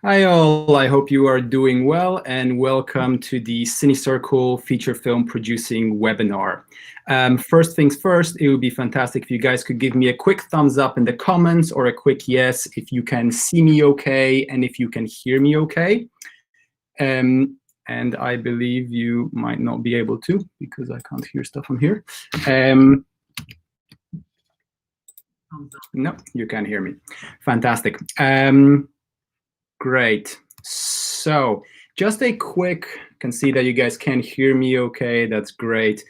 Hi all, I hope you are doing well and welcome to the CineCircle feature film producing webinar. First things first, it would be fantastic if you guys could give me a quick thumbs up in the comments or a quick yes if you can see me okay and if you can hear me okay. And I believe you might not be able to because I can't hear stuff on here. No, you can hear me. Fantastic. Great. So just a quick, can see that you guys can hear me okay. That's great.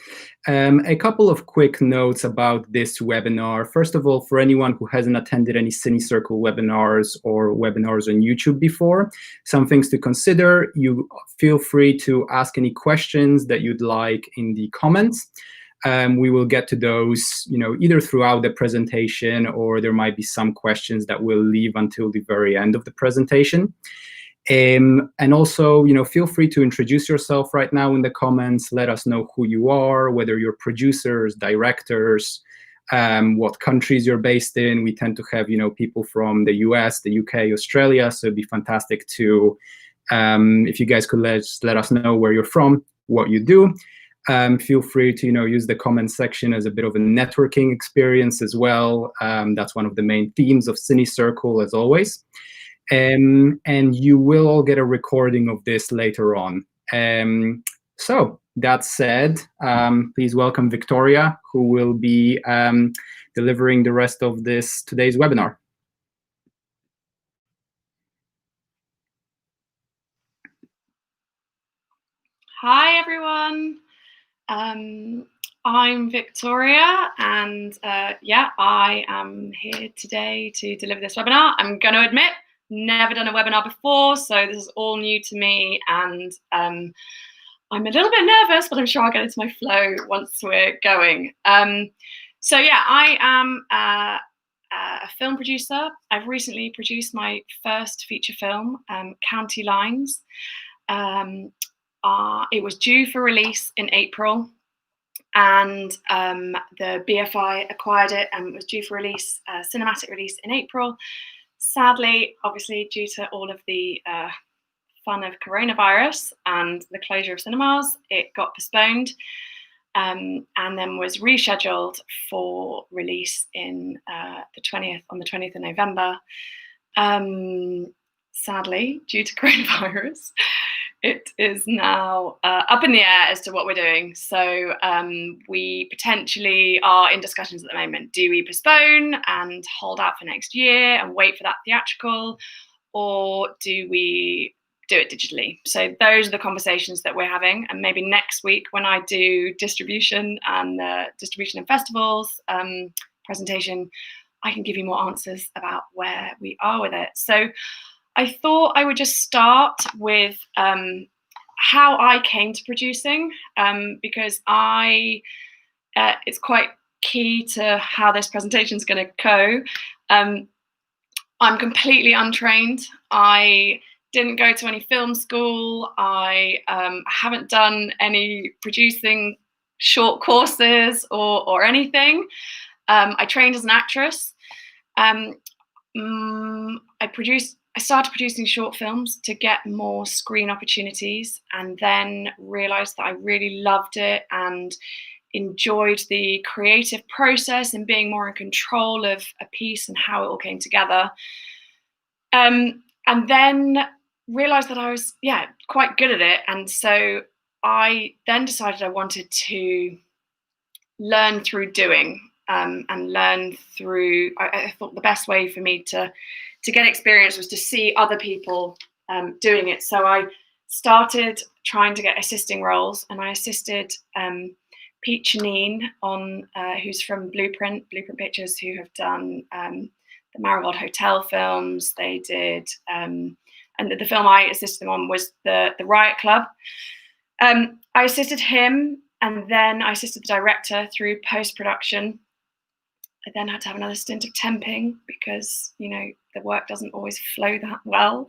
A couple of quick notes about this webinar. First of all, for anyone who hasn't attended any CineCircle webinars or webinars on YouTube before, some things to consider. You feel free to ask any questions that you'd like in the comments. We will get to those, either throughout the presentation or there might be some questions that we'll leave until the very end of the presentation. And also, feel free to introduce yourself right now in the comments. Let us know who you are, whether you're producers, directors, what countries you're based in. We tend to have, people from the US, the UK, Australia. So it'd be fantastic to, if you guys could let us know where you're from, what you do. Feel free to use the comment section as a bit of a networking experience as well. That's one of the main themes of CineCircle, as always. And you will all get a recording of this later on. So that said, please welcome Victoria, who will be delivering the rest of today's webinar. Hi, everyone. I'm Victoria, and I am here today to deliver this webinar. I'm going to admit, never done a webinar before, so this is all new to me, and I'm a little bit nervous, but I'm sure I'll get into my flow once we're going. So yeah, I am a film producer. I've recently produced my first feature film, County Lines. It was due for release in April, and the BFI acquired it and was due for release, cinematic release in April. Sadly, obviously, due to all of the fun of coronavirus and the closure of cinemas, it got postponed and then was rescheduled for release in on the 20th of November. Sadly, due to coronavirus, it is now up in the air as to what we're doing. So we potentially are in discussions at the moment. Do we postpone and hold out for next year and wait for that theatrical, or do we do it digitally? So those are the conversations that we're having. And maybe next week when I do distribution and festivals presentation, I can give you more answers about where we are with it. So I thought I would just start with how I came to producing, because it's quite key to how this presentation is going to go. I'm completely untrained. I didn't go to any film school. I haven't done any producing short courses or anything. I trained as an actress. I started producing short films to get more screen opportunities, and then realized that I really loved it and enjoyed the creative process and being more in control of a piece and how it all came together. And then realized that I was, quite good at it. And so I then decided I wanted to learn through doing, and learn through, I thought the best way for me to get experience was to see other people doing it. So I started trying to get assisting roles, and I assisted Pete Chanine who's from Blueprint Pictures, who have done the Marigold Hotel films. They did, and the film I assisted them on was the Riot Club. I assisted him, and then I assisted the director through post-production. I then had to have another stint of temping because, the work doesn't always flow that well.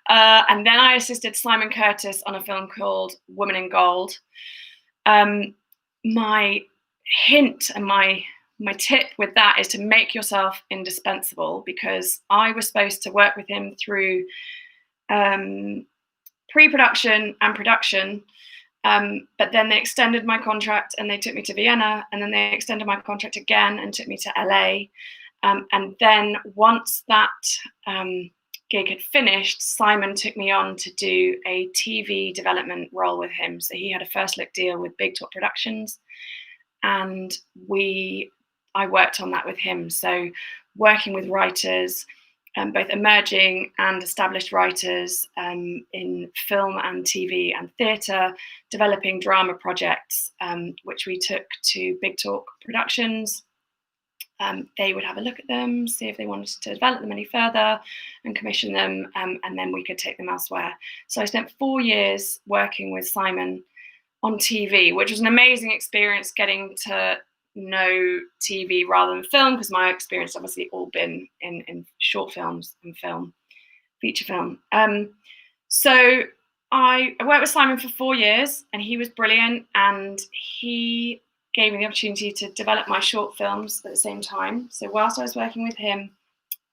And then I assisted Simon Curtis on a film called Woman in Gold. My hint and my tip with that is to make yourself indispensable, because I was supposed to work with him through pre-production and production. But then they extended my contract and they took me to Vienna, and then they extended my contract again and took me to LA. And then once that gig had finished, Simon took me on to do a TV development role with him. So he had a first look deal with Big Talk Productions, and I worked on that with him. So working with writers, both emerging and established writers in film and TV and theatre, developing drama projects, which we took to Big Talk Productions. They would have a look at them, see if they wanted to develop them any further and commission them, and then we could take them elsewhere. So I spent 4 years working with Simon on TV, which was an amazing experience, getting to know TV rather than film, because my experience obviously all been in short films and film, feature film. So I worked with Simon for 4 years, and he was brilliant, and he gave me the opportunity to develop my short films at the same time. So whilst I was working with him,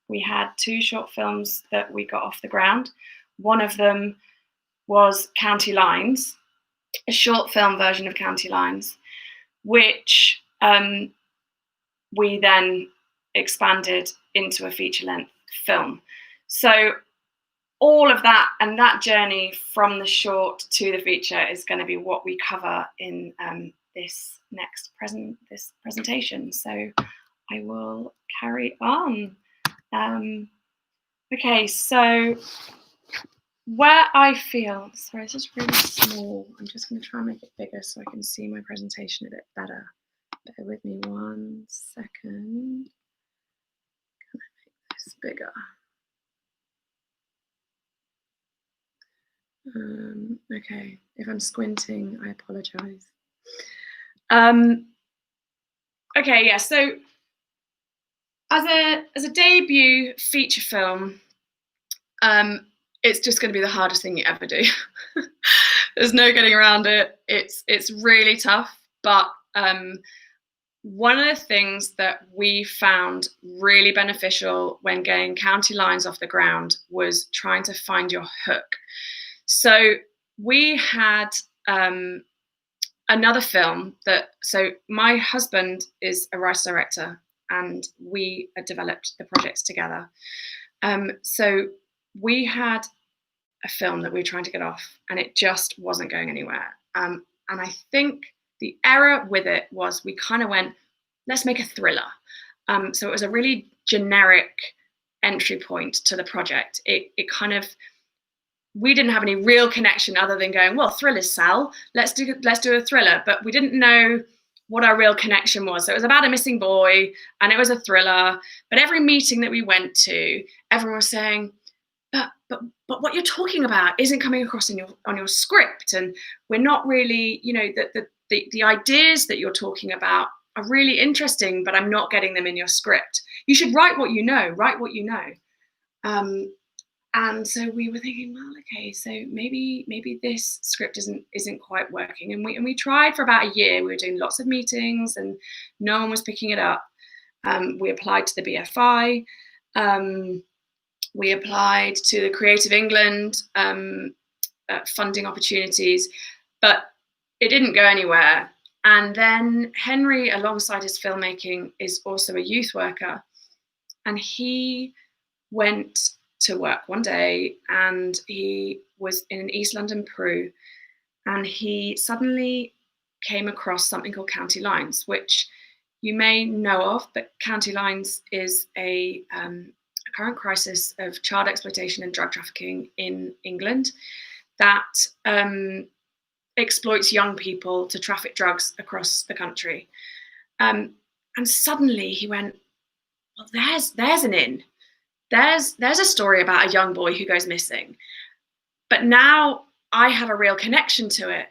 we had 2 short films that we got off the ground. One of them was County Lines, a short film version of County Lines, which we then expanded into a feature-length film. So all of that and that journey from the short to the feature is going to be what we cover in this presentation. So I will carry on. Okay, so where I feel, sorry, this is really small. I'm just going to try and make it bigger so I can see my presentation a bit better. Bear with me 1 second. Can I make this bigger? Okay, if I'm squinting, I apologize. Okay, yeah, so as a debut feature film, it's just going to be the hardest thing you ever do. There's no getting around it. It's really tough, but one of the things that we found really beneficial when getting County Lines off the ground was trying to find your hook. So we had another film so my husband is a writer-director, and we had developed the projects together. So we had a film that we were trying to get off, and it just wasn't going anywhere. And I think the error with it was we kind of went, let's make a thriller. So it was a really generic entry point to the project. It kind of, we didn't have any real connection other than going, well, thrillers sell. Let's do a thriller. But we didn't know what our real connection was. So it was about a missing boy, and it was a thriller. But every meeting that we went to, everyone was saying, but what you're talking about isn't coming across on your script, and we're not really, the ideas that you're talking about are really interesting, but I'm not getting them in your script. You should write what you know. And so we were thinking, well, okay, so maybe this script isn't quite working. And we tried for about a year. We were doing lots of meetings, and no one was picking it up. We applied to the BFI. We applied to the Creative England funding opportunities, but it didn't go anywhere. And then Henry, alongside his filmmaking, is also a youth worker, and he went to work one day, and he was in an East London Peru, and he suddenly came across something called County Lines, which you may know of, but County Lines is a current crisis of child exploitation and drug trafficking in England that exploits young people to traffic drugs across the country. And suddenly he went, well, there's an in. There's a story about a young boy who goes missing. But now I have a real connection to it.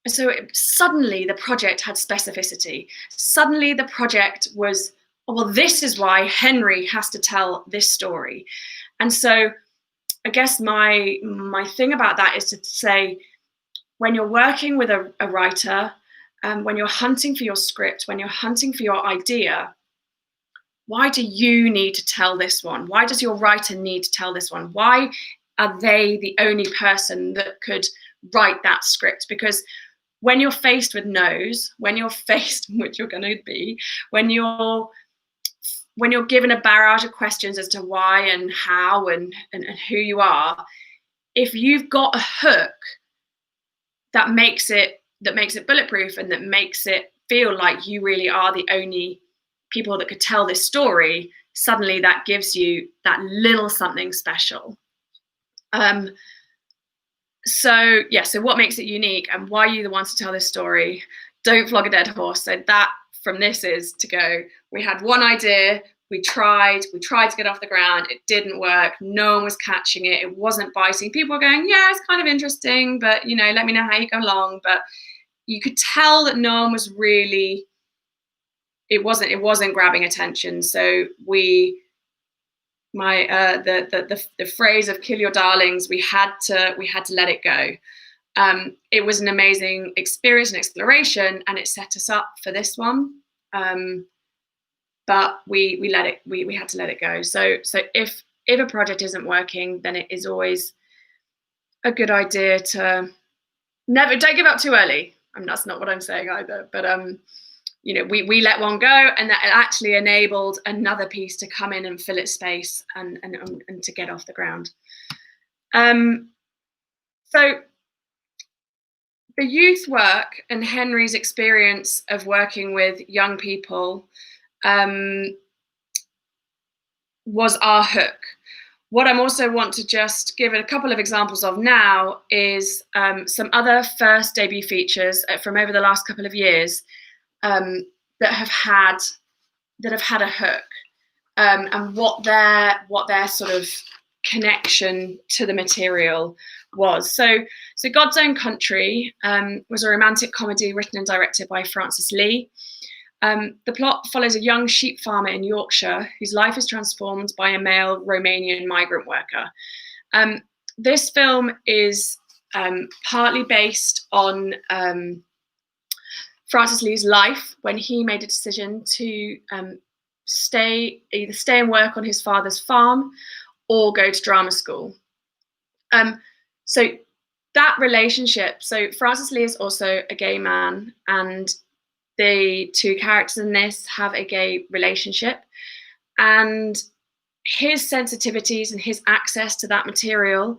And so suddenly the project had specificity. Suddenly the project was, oh, well, this is why Henry has to tell this story. And so I guess my thing about that is to say, when you're working with a writer, when you're hunting for your script, when you're hunting for your idea, why do you need to tell this one? Why does your writer need to tell this one? Why are they the only person that could write that script? Because when you're faced with no's, when you're faced, which you're going to be, when you're given a barrage of questions as to why and how and who you are, if you've got a hook that makes it bulletproof and that makes it feel like you really are the only people that could tell this story, suddenly that gives you that little something special. So what makes it unique and why are you the ones to tell this story? Don't flog a dead horse. So that from this is to go, we had one idea, we tried to get off the ground, it didn't work, no one was catching it, it wasn't biting. People were going, yeah, it's kind of interesting, but let me know how you go along. But you could tell that no one was really, it wasn't grabbing attention. So the phrase of kill your darlings, we had to let it go. It was an amazing experience and exploration, and it set us up for this one. But we had to let it go. So if a project isn't working, then it is always a good idea to don't give up too early. That's not what I'm saying either, but we let one go, and that actually enabled another piece to come in and fill its space and to get off the ground. So the youth work and Henry's experience of working with young people was our hook. What I also want to just give a couple of examples of now is some other first debut features from over the last couple of years that have had a hook, and what their sort of connection to the material was. So God's Own Country was a romantic comedy written and directed by Francis Lee. The plot follows a young sheep farmer in Yorkshire whose life is transformed by a male Romanian migrant worker. This film is partly based on Francis Lee's life when he made a decision to either stay and work on his father's farm or go to drama school. So that relationship, so Francis Lee is also a gay man, and the two characters in this have a gay relationship, and his sensitivities and his access to that material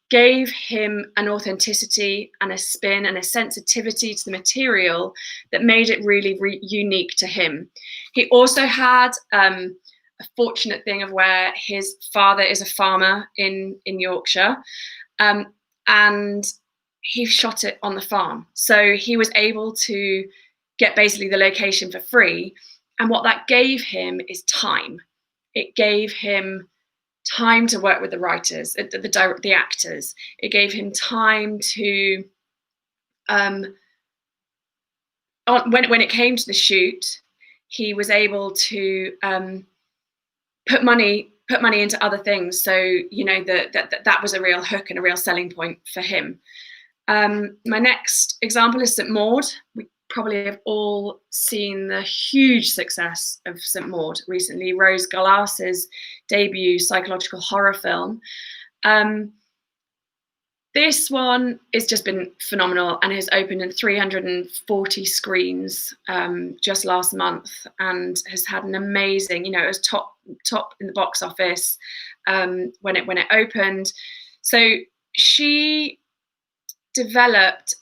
gave him an authenticity and a spin and a sensitivity to the material that made it really unique to him. He also had a fortunate thing of where his father is a farmer in Yorkshire, and he shot it on the farm. So he was able to get basically the location for free. And what that gave him is time. It gave him time to work with the writers, the actors. It gave him time to, when it came to the shoot, he was able to put money into other things. So, that was a real hook and a real selling point for him. My next example is St. Maud. We probably have all seen the huge success of St. Maud recently, Rose Gallas's debut psychological horror film. This one has just been phenomenal and has opened in 340 screens just last month, and has had an amazing, it was top in the box office when it opened. So she developed,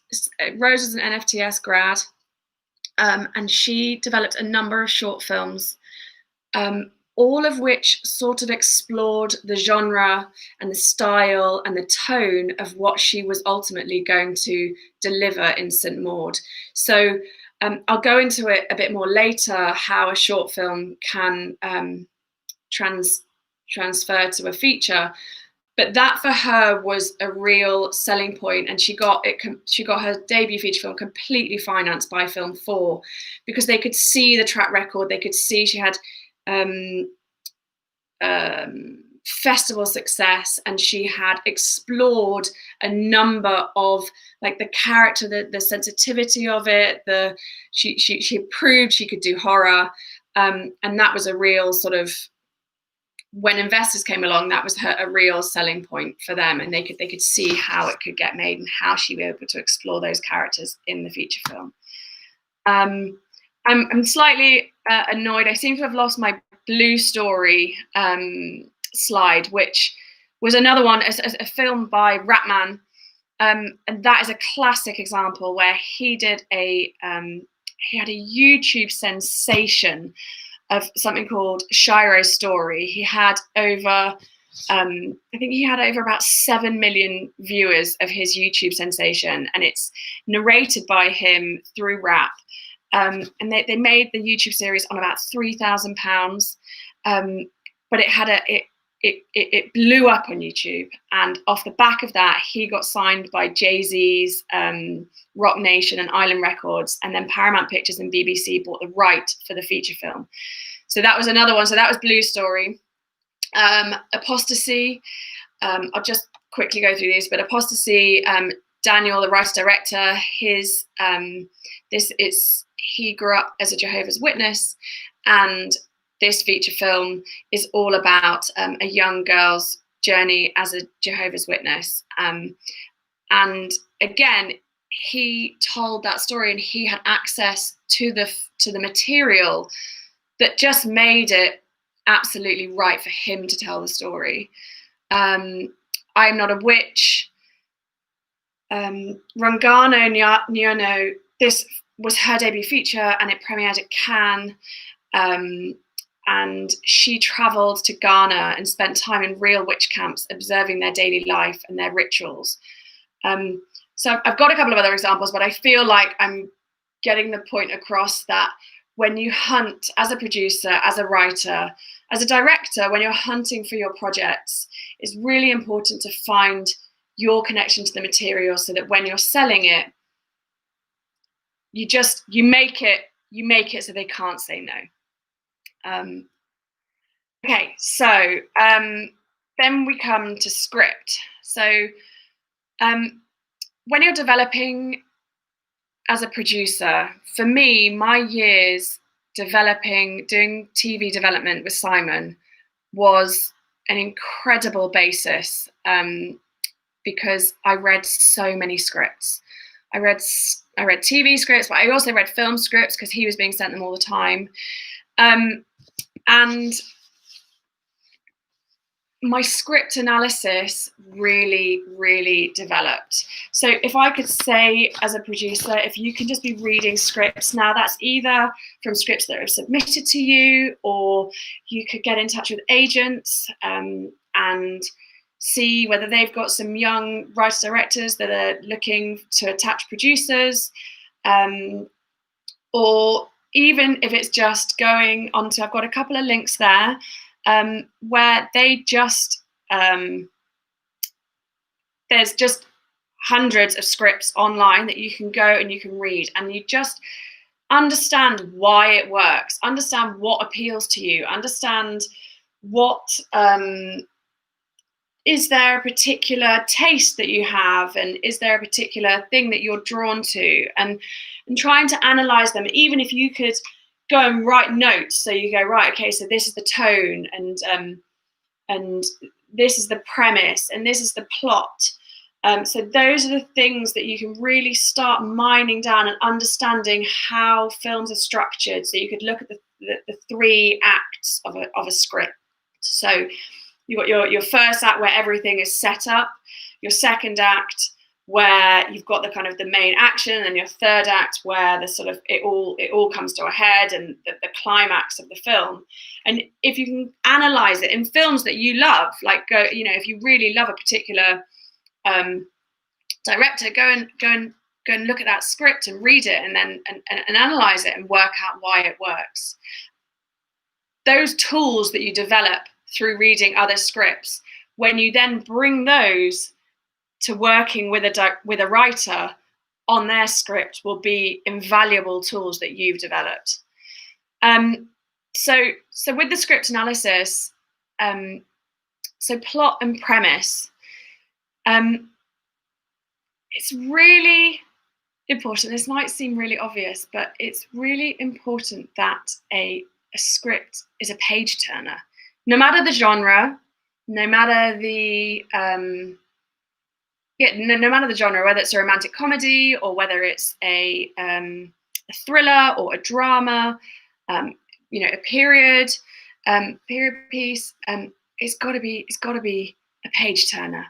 Rose is an NFTS grad, and she developed a number of short films, all of which sort of explored the genre and the style and the tone of what she was ultimately going to deliver in St. Maud. So I'll go into it a bit more later, how a short film can transfer to a feature. But that for her was a real selling point, and she got her debut feature film completely financed by Film 4, because they could see the track record. They could see she had festival success, and she had explored a number of, like, the character, the sensitivity of it. She proved she could do horror, and that was a real sort of when investors came along, that was a real selling point for them, and they could see how it could get made and how she'd be able to explore those characters in the feature film. I'm slightly annoyed. I seem to have lost my Blue Story slide, which was another one, a film by Ratman, and that is a classic example where he did he had a YouTube sensation of something called Shiro's Story. He had over, I think he had over about 7 million viewers of his YouTube sensation, and it's narrated by him through rap. And they made the YouTube series on about £3,000, but it blew up on YouTube, and off the back of that, he got signed by Jay-Z's Rock Nation and Island Records, and then Paramount Pictures and BBC bought the right for the feature film. So that was another one. So that was Blue Story. Apostasy. I'll just quickly go through these, but Apostasy. Daniel, the writer-director, he grew up as a Jehovah's Witness, and this feature film is all about a young girl's journey as a Jehovah's Witness. And again, he told that story, and he had access to the material that just made it absolutely right for him to tell the story. I'm Not a Witch. Rungano Nyono, this was her debut feature, and it premiered at Cannes. And she traveled to Ghana and spent time in real witch camps, observing their daily life and their rituals. So I've got a couple of other examples, but I feel like I'm getting the point across that when you hunt as a producer, as a writer, as a director, when you're hunting for your projects, it's really important to find your connection to the material, so that when you're selling it, you make it so they can't say no. Okay, so then we come to script. So when you're developing as a producer, for me, my years doing TV development with Simon was an incredible basis, because I read so many scripts. I read TV scripts, but I also read film scripts because he was being sent them all the time. And my script analysis really, really developed. So if I could say as a producer, if you can just be reading scripts now, that's either from scripts that are submitted to you, or you could get in touch with agents and see whether they've got some young writer-directors that are looking to attach producers, or even if it's just going onto, I've got a couple of links there, where they just, there's just hundreds of scripts online that you can go and you can read, and you just understand why it works, understand what appeals to you, understand what, is there a particular taste that you have, and is there a particular thing that you're drawn to, and trying to analyze them, even if you could go and write notes. So you go, right, okay, so this is the tone, and this is the premise, and this is the plot. So those are the things that you can really start mining down and understanding how films are structured. So you could look at the 3 acts of a script. So you've got your first act where everything is set up, your second act where you've got the kind of the main action, and your third act where the sort of it all comes to a head, and the climax of the film. And if you can analyze it in films that you love, like if you really love a particular director, go and look at that script and read it, and then and analyze it and work out why it works. Those tools that you develop through reading other scripts, when you then bring those to working with a writer on their script, will be invaluable tools that you've developed. So with the script analysis, so plot and premise, it's really important. This might seem really obvious, but it's really important that a script is a page turner. no matter the genre, no matter the no matter the genre, whether it's a romantic comedy or whether it's a thriller or a drama, a period piece, it's got to be a page turner.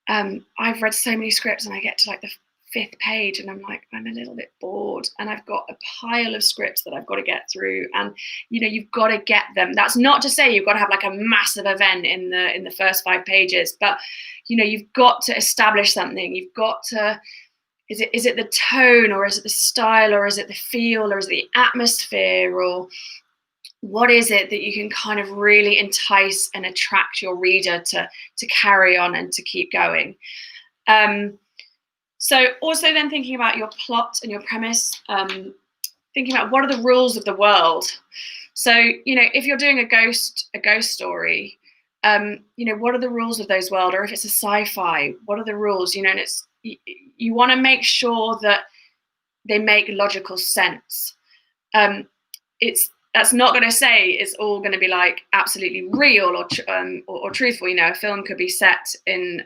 I've read so many scripts and I get to like the 5th page and I'm like, I'm a little bit bored, and I've got a pile of scripts that I've got to get through, and you've got to get them. That's not to say you've got to have like a massive event in the first 5 pages, but you've got to establish something. You've got to, is it the tone, or is it the style, or is it the feel, or is it the atmosphere, or what is it that you can kind of really entice and attract your reader to carry on and to keep going. So also then thinking about your plot and your premise, thinking about what are the rules of the world. So, if you're doing a ghost story, what are the rules of those world? Or if it's a sci-fi, what are the rules? And it's, you want to make sure that they make logical sense. That's not going to say it's all going to be like absolutely real or truthful. A film could be set in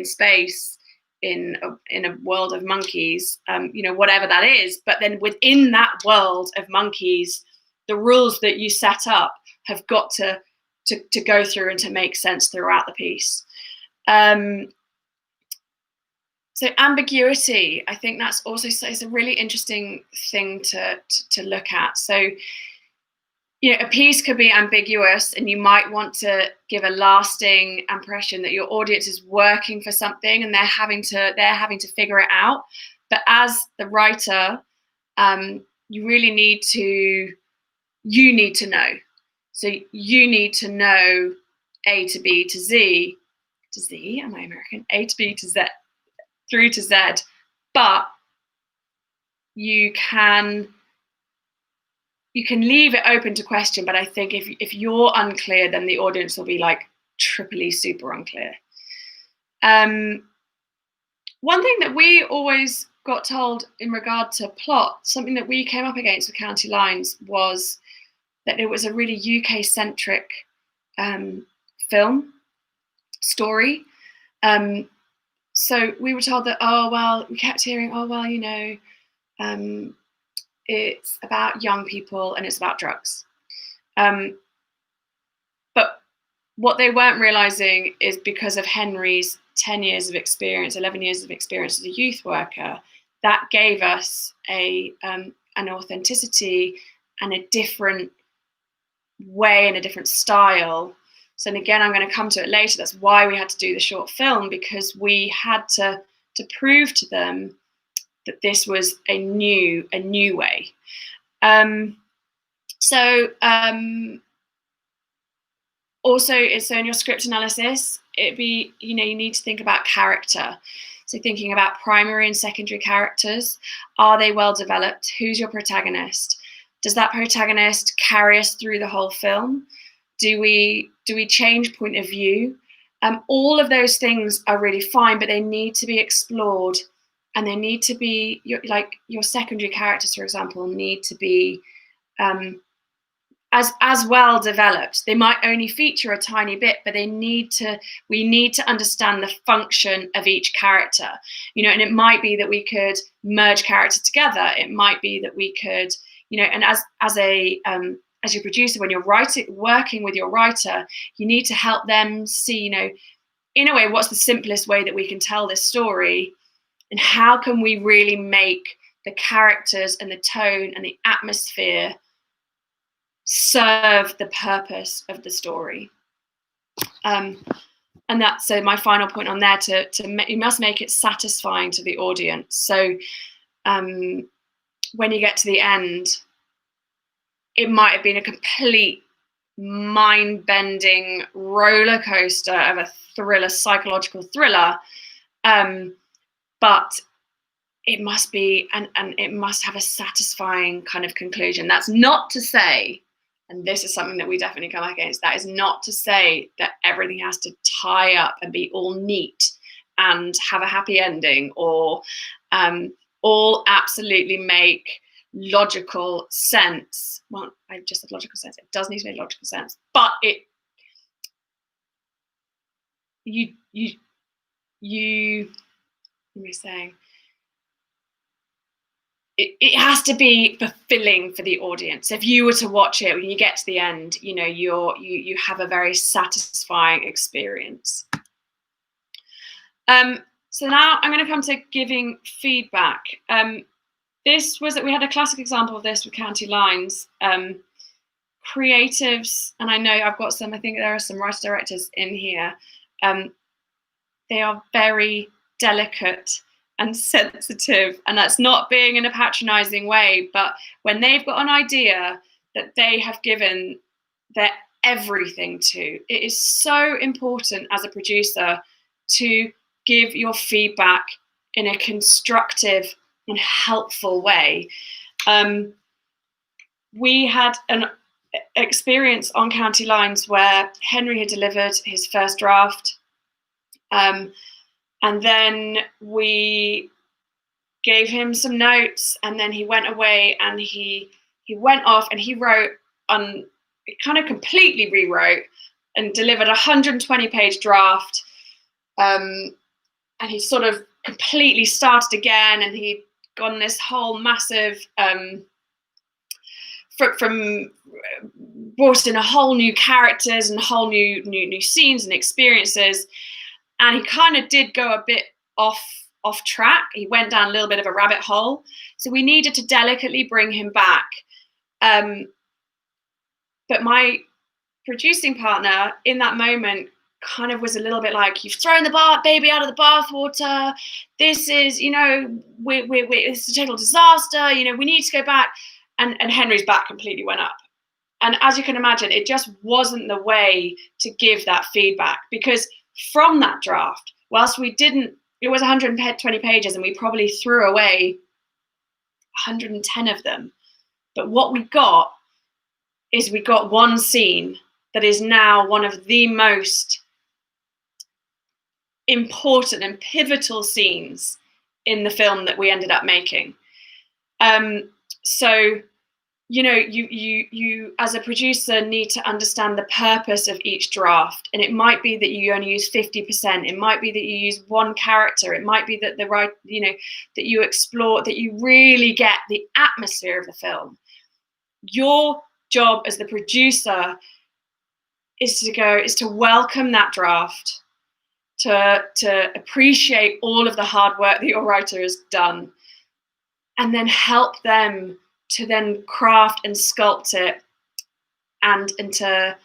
space, in a world of monkeys, whatever that is. But then within that world of monkeys, the rules that you set up have got to go through and to make sense throughout the piece. So ambiguity, I think that's also is a really interesting thing to look at. So, a piece could be ambiguous, and you might want to give a lasting impression that your audience is working for something and they're having to figure it out. But as the writer, you really need to know. So you need to know A to B to Z, am I American? A to B to Z, through to Z, but you can leave it open to question. But I think if you're unclear, then the audience will be like triply super unclear. One thing that we always got told in regard to plot, something that we came up against with County Lines, was that it was a really UK-centric film story. So we were told that, we kept hearing, it's about young people and it's about drugs. But what they weren't realizing is, because of Henry's 10 years of experience, 11 years of experience as a youth worker, that gave us an authenticity and a different way and a different style. So, and again, I'm going to come to it later. That's why we had to do the short film, because we had to prove to them that this was a new way. Also, in your script analysis, you need to think about character. So thinking about primary and secondary characters. Are they well developed? Who's your protagonist? Does that protagonist carry us through the whole film? Do we change point of view? All of those things are really fine, but they need to be explored, and they need to be your secondary characters, for example, need to be as well developed. They might only feature a tiny bit, but we need to understand the function of each character, and it might be that we could merge characters together. It might be that we could, and as your producer, when you're working with your writer, you need to help them see, in a way, what's the simplest way that we can tell this story, and how can we really make the characters and the tone and the atmosphere serve the purpose of the story. And that's so my final point on there, you must make it satisfying to the audience. So when you get to the end, it might have been a complete mind-bending roller coaster of a thriller, psychological thriller, but it must be, and it must have a satisfying kind of conclusion. That's not to say, and this is something that we definitely come against, that is not to say that everything has to tie up and be all neat and have a happy ending, or all absolutely make logical sense. Well, I just said logical sense. It does need to make logical sense, but what am I saying? It has to be fulfilling for the audience. If you were to watch it, when you get to the end, you know, you have a very satisfying experience. So now I'm going to come to giving feedback. This was, we had a classic example of this with County Lines. Creatives, and I know I've got some, I think there are some writer directors in here. They are very delicate and sensitive, and that's not being in a patronizing way, but when they've got an idea that they have given their everything to, it is so important as a producer to give your feedback in a constructive and helpful way. We had an experience on County Lines where Henry had delivered his first draft, and then we gave him some notes, and then he went away and he went off and he wrote on, kind of completely rewrote and delivered a 120-page draft. And he sort of completely started again, and he'd gone this whole massive, from brought in a whole new characters and a whole new scenes and experiences. And he kind of did go a bit off track. He went down a little bit of a rabbit hole. So we needed to delicately bring him back. But my producing partner in that moment kind of was a little bit like, you've thrown the baby out of the bathwater. This is, you know, it's a total disaster. You know, we need to go back. And Henry's back completely went up. And as you can imagine, it just wasn't the way to give that feedback, because from that draft, whilst we didn't, it was 120 pages and we probably threw away 110 of them. But what we got is we got one scene that is now one of the most important and pivotal scenes in the film that we ended up making. So, you know, you as a producer need to understand the purpose of each draft. And it might be that you only use 50%. It might be that you use one character. It might be that that you explore, that you really get the atmosphere of the film. Your job as the producer is to welcome that draft, to appreciate all of the hard work that your writer has done, and then help them to then craft and sculpt it, and to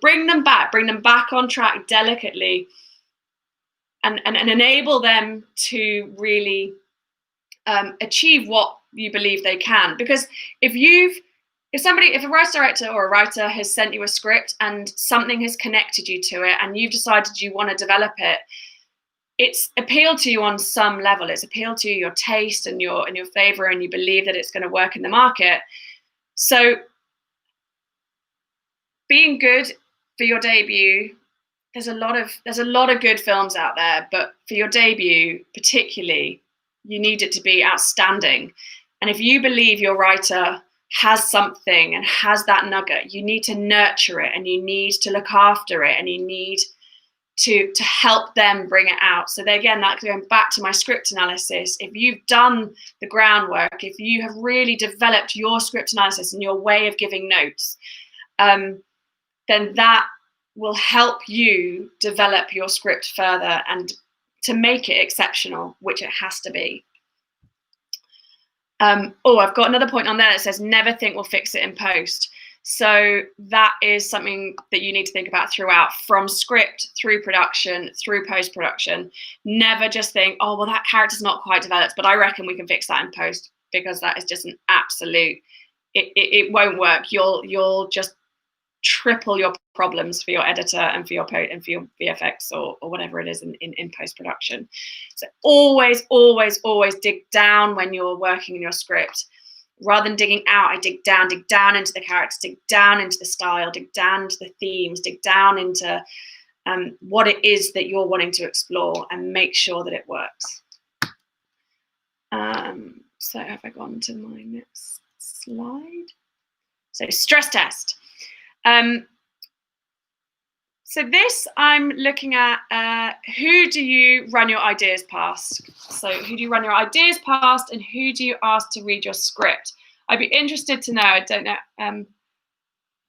bring them back on track delicately, and enable them to really achieve what you believe they can. Because if a writer director or a writer has sent you a script and something has connected you to it and you've decided you want to develop it, it's appealed to you on some level. It's appealed to your taste and your favor, and you believe that it's going to work in the market. So being good for your debut, there's a lot of good films out there, but for your debut particularly, you need it to be outstanding. And if you believe your writer has something and has that nugget, you need to nurture it, and you need to look after it, and you need to help them bring it out. So again, that's going back to my script analysis. If you've done the groundwork, if you have really developed your script analysis and your way of giving notes, then that will help you develop your script further and to make it exceptional, which it has to be. I've got another point on there that says never think we'll fix it in post. So that is something that you need to think about throughout, from script through production, through post-production. Never just think, oh, well, that character's not quite developed, but I reckon we can fix that in post, because that is just an absolute, it won't work. You'll just triple your problems for your editor and for your VFX or whatever it is in post-production. So always dig down when you're working in your script. Rather than digging out, I dig down into the characters, dig down into the style, dig down into the themes, dig down into what it is that you're wanting to explore, and make sure that it works. So have I gone to my next slide? So stress test. So this I'm looking at, who do you run your ideas past? So who do you run your ideas past, and who do you ask to read your script? I'd be interested to know, I don't know, am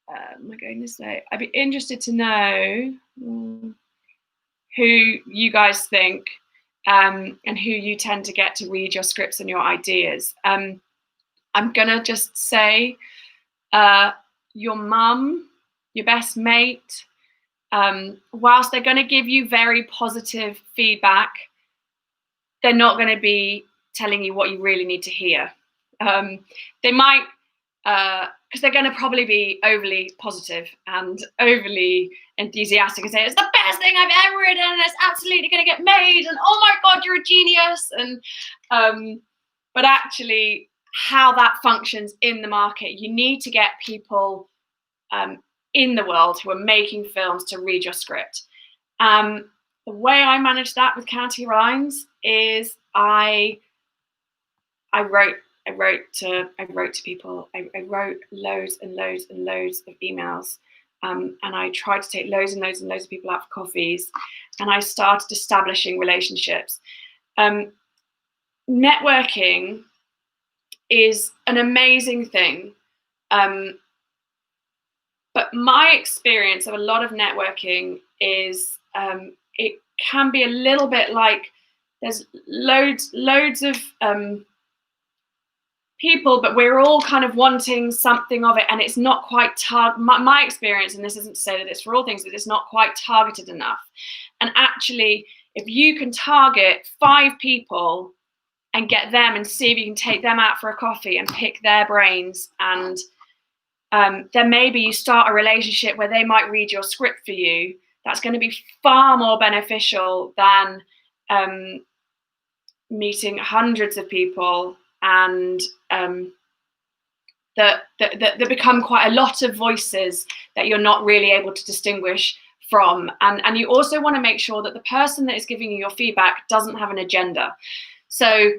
I going this way? I'd be interested to know who you guys think, and who you tend to get to read your scripts and your ideas. I'm gonna just say your mum, your best mate, whilst they're going to give you very positive feedback, they're not going to be telling you what you really need to hear. They might, because they're going to probably be overly positive and overly enthusiastic and say, it's the best thing I've ever written, and it's absolutely going to get made, and oh my God, you're a genius. And but actually, how that functions in the market, you need to get people in the world who are making films to read your script. The way I manage that with County Lines is I wrote to people. I wrote loads and loads and loads of emails, and I tried to take loads and loads and loads of people out for coffees, and I started establishing relationships. Networking is an amazing thing. But my experience of a lot of networking is it can be a little bit like there's loads of people, but we're all kind of wanting something of it, and it's not quite my experience, and this isn't to say that it's for all things, but it's not quite targeted enough. And actually, if you can target 5 people and get them and see if you can take them out for a coffee and pick their brains, and then maybe you start a relationship where they might read your script for you, that's going to be far more beneficial than meeting hundreds of people and that become quite a lot of voices that you're not really able to distinguish from. And you also want to make sure that the person that is giving you your feedback doesn't have an agenda. So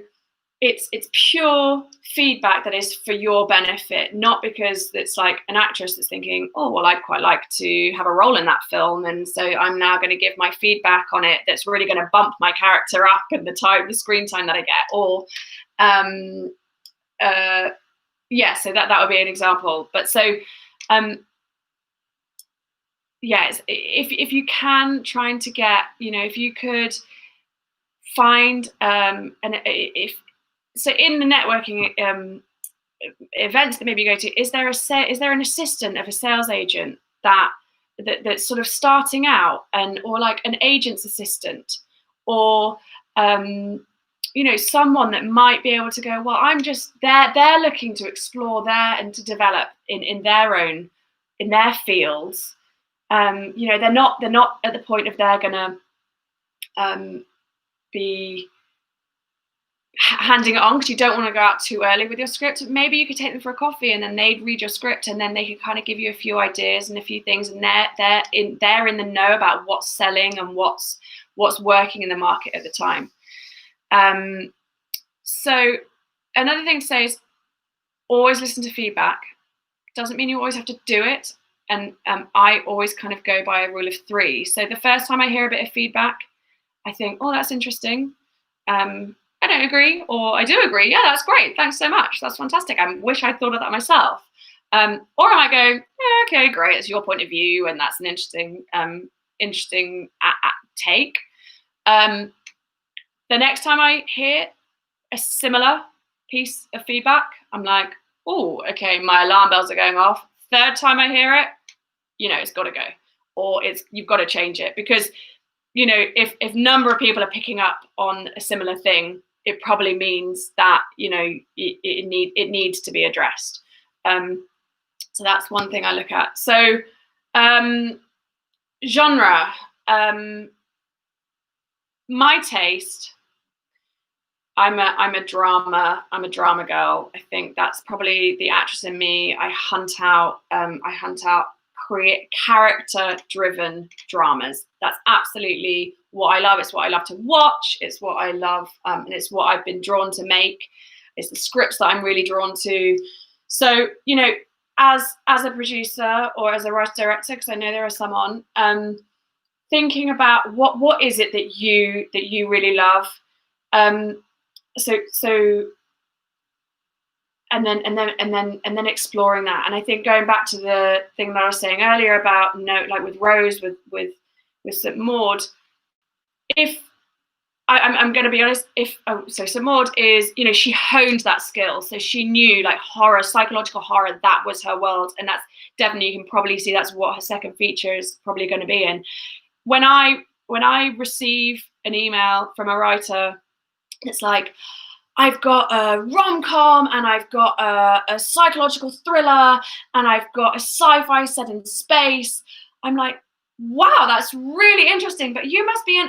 it's pure feedback that is for your benefit, not because it's like an actress that's thinking, oh, well, I'd quite like to have a role in that film, and so I'm now going to give my feedback on it that's really going to bump my character up and the screen time that I get. Or yeah, so that would be an example. But so yes, if you can, trying to get, if you could find so in the networking events that maybe you go to, is there an assistant of a sales agent that's sort of starting out, or like an agent's assistant, or someone that might be able to go, well, I'm just they're looking to explore and to develop in their fields. They're not at the point of they're gonna be handing it on, because you don't want to go out too early with your script. Maybe you could take them for a coffee, and then they'd read your script, and then they could kind of give you a few ideas and a few things, and they're in the know about what's selling and what's working in the market at the time. So another thing to say is always listen to feedback. Doesn't mean you always have to do it, and I always kind of go by a rule of 3. So the first time I hear a bit of feedback, I think, oh, that's interesting. I don't agree, or I do agree. Yeah, that's great. Thanks so much. That's fantastic. I wish I'd thought of that myself. Or I might go, yeah, okay, great. It's your point of view, and that's an interesting take. The next time I hear a similar piece of feedback, I'm like, oh, okay, my alarm bells are going off. Third time I hear it, it's got to go, or you've got to change it, because if number of people are picking up on a similar thing, it probably means that it needs to be addressed. So that's one thing I look at. So genre, my taste. I'm a drama girl. I think that's probably the actress in me. I hunt out character-driven dramas. That's absolutely what I love. It's what I love to watch. It's what I love, and it's what I've been drawn to make. It's the scripts that I'm really drawn to. So, as a producer or as a writer director, because I know there are some on, thinking about what is it that you really love. So and then exploring that. And I think going back to the thing that I was saying earlier about, you know, like with Rose, with St Maud, if I'm going to be honest, so St Maud is, you know, she honed that skill, so she knew like horror, psychological horror, that was her world, and that's definitely, you can probably see that's what her second feature is probably going to be in. When I receive an email from a writer, it's like, I've got a rom-com, and I've got a psychological thriller, and I've got a sci-fi set in space. I'm like, wow, that's really interesting, but you must be an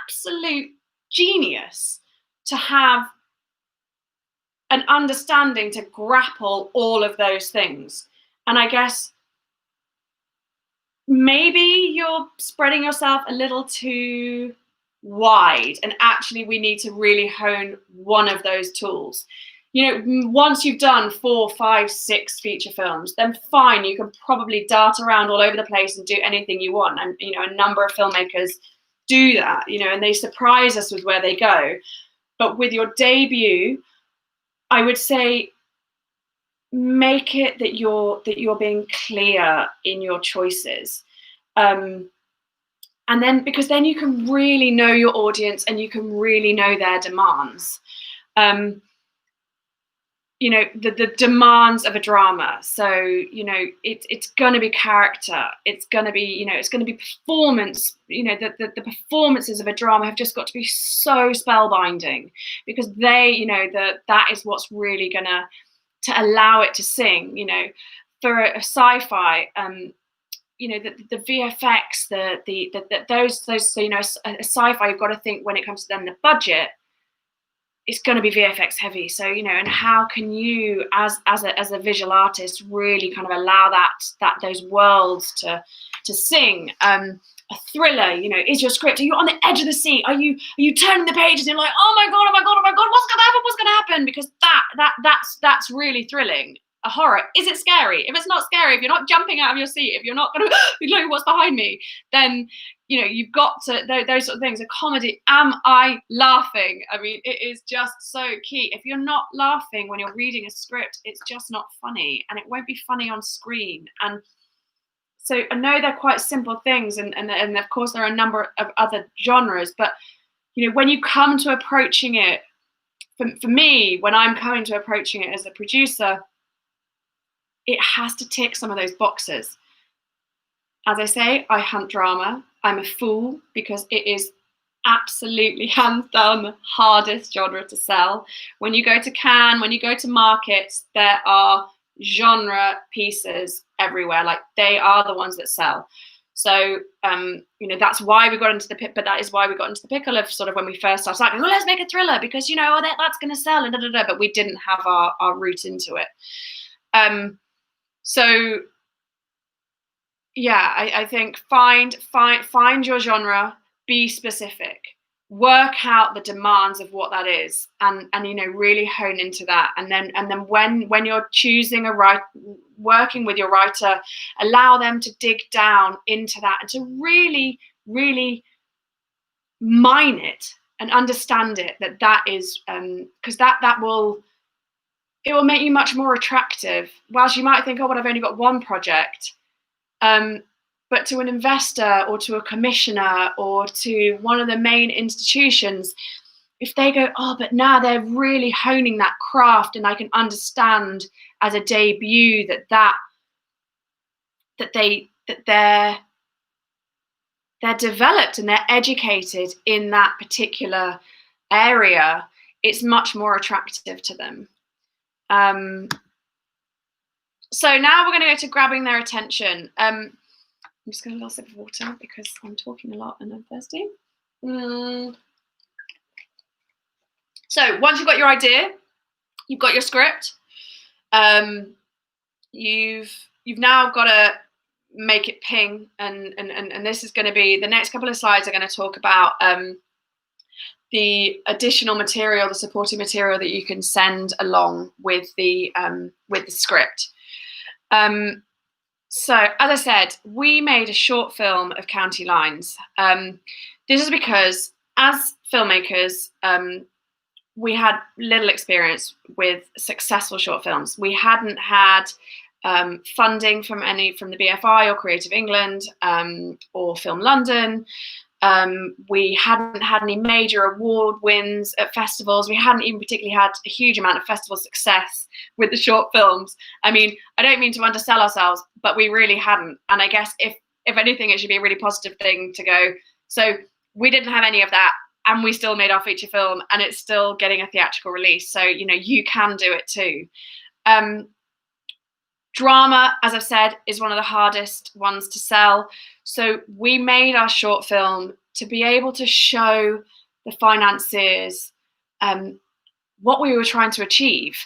absolute genius to have an understanding to grapple all of those things. And I guess maybe you're spreading yourself a little too wide, and actually we need to really hone one of those tools. You know, once you've done 4, 5, 6 feature films, then fine, you can probably dart around all over the place and do anything you want. And, you know, a number of filmmakers do that, you know, and they surprise us with where they go. But with your debut, I would say make it that you're being clear in your choices. And then, because then you can really know your audience and you can really know their demands. You know, the demands of a drama. So, you know, it's going to be character. It's going to be, you know, it's going to be performance. You know, the performances of a drama have just got to be so spellbinding, because they, you know, that is what's really going to allow it to sing. You know, for a sci-fi, you know, the VFX, those, so, you know, a sci-fi, you've got to think when it comes to then the budget, it's going to be VFX heavy. So, you know, and how can you as a visual artist really kind of allow that those worlds to sing? A thriller, you know, is your script, are you on the edge of the seat? Are you turning the pages and you're like, oh my god, what's gonna happen? Because that's really thrilling. A horror, is it scary? If it's not scary, if you're not jumping out of your seat, if you're not gonna know what's behind me, then, you know, you've got to, those sort of things. A comedy, am I laughing? I mean, it is just so key. If you're not laughing when you're reading a script, it's just not funny, and it won't be funny on screen. And so I know they're quite simple things, and of course there are a number of other genres, but, you know, when you come to approaching it, for me, when I'm coming to approaching it as a producer, it has to tick some of those boxes. As I say, I hunt drama. I'm a fool, because it is absolutely hands down the hardest genre to sell. When you go to Cannes, when you go to markets, there are genre pieces everywhere. Like, they are the ones that sell. So, you know, that's why we got into the pit, but that is why we got into the pickle of sort of when we first started like, oh, let's make a thriller, because, you know, that's going to sell, and but we didn't have our route into it. So yeah, I think find your genre, be specific, work out the demands of what that is, and you know, really hone into that. And then when you're choosing working with your writer, allow them to dig down into that and to really, really mine it and understand it. That is, because it will make you much more attractive. Whilst you might think, oh, well, I've only got one project, but to an investor or to a commissioner or to one of the main institutions, if they go, oh, but now they're really honing that craft, and I can understand as a debut that they're developed and they're educated in that particular area, it's much more attractive to them. So now we're going to go to grabbing their attention. I'm just going to have a sip of water because I'm talking a lot and I'm thirsty. So once you've got your idea, you've got your script, you've now got to make it ping, and this is going to be, the next couple of slides are going to talk about the additional material, the supporting material that you can send along with the script. So, as I said, we made a short film of County Lines. This is because, as filmmakers, we had little experience with successful short films. We hadn't had funding from the BFI or Creative England or Film London. We hadn't had any major award wins at festivals. We hadn't even particularly had a huge amount of festival success with the short films. I mean, I don't mean to undersell ourselves, but we really hadn't. And I guess if anything, it should be a really positive thing to go. So we didn't have any of that, and we still made our feature film, and it's still getting a theatrical release. So, you know, you can do it too. Drama, as I've said, is one of the hardest ones to sell. So we made our short film to be able to show the financiers what we were trying to achieve.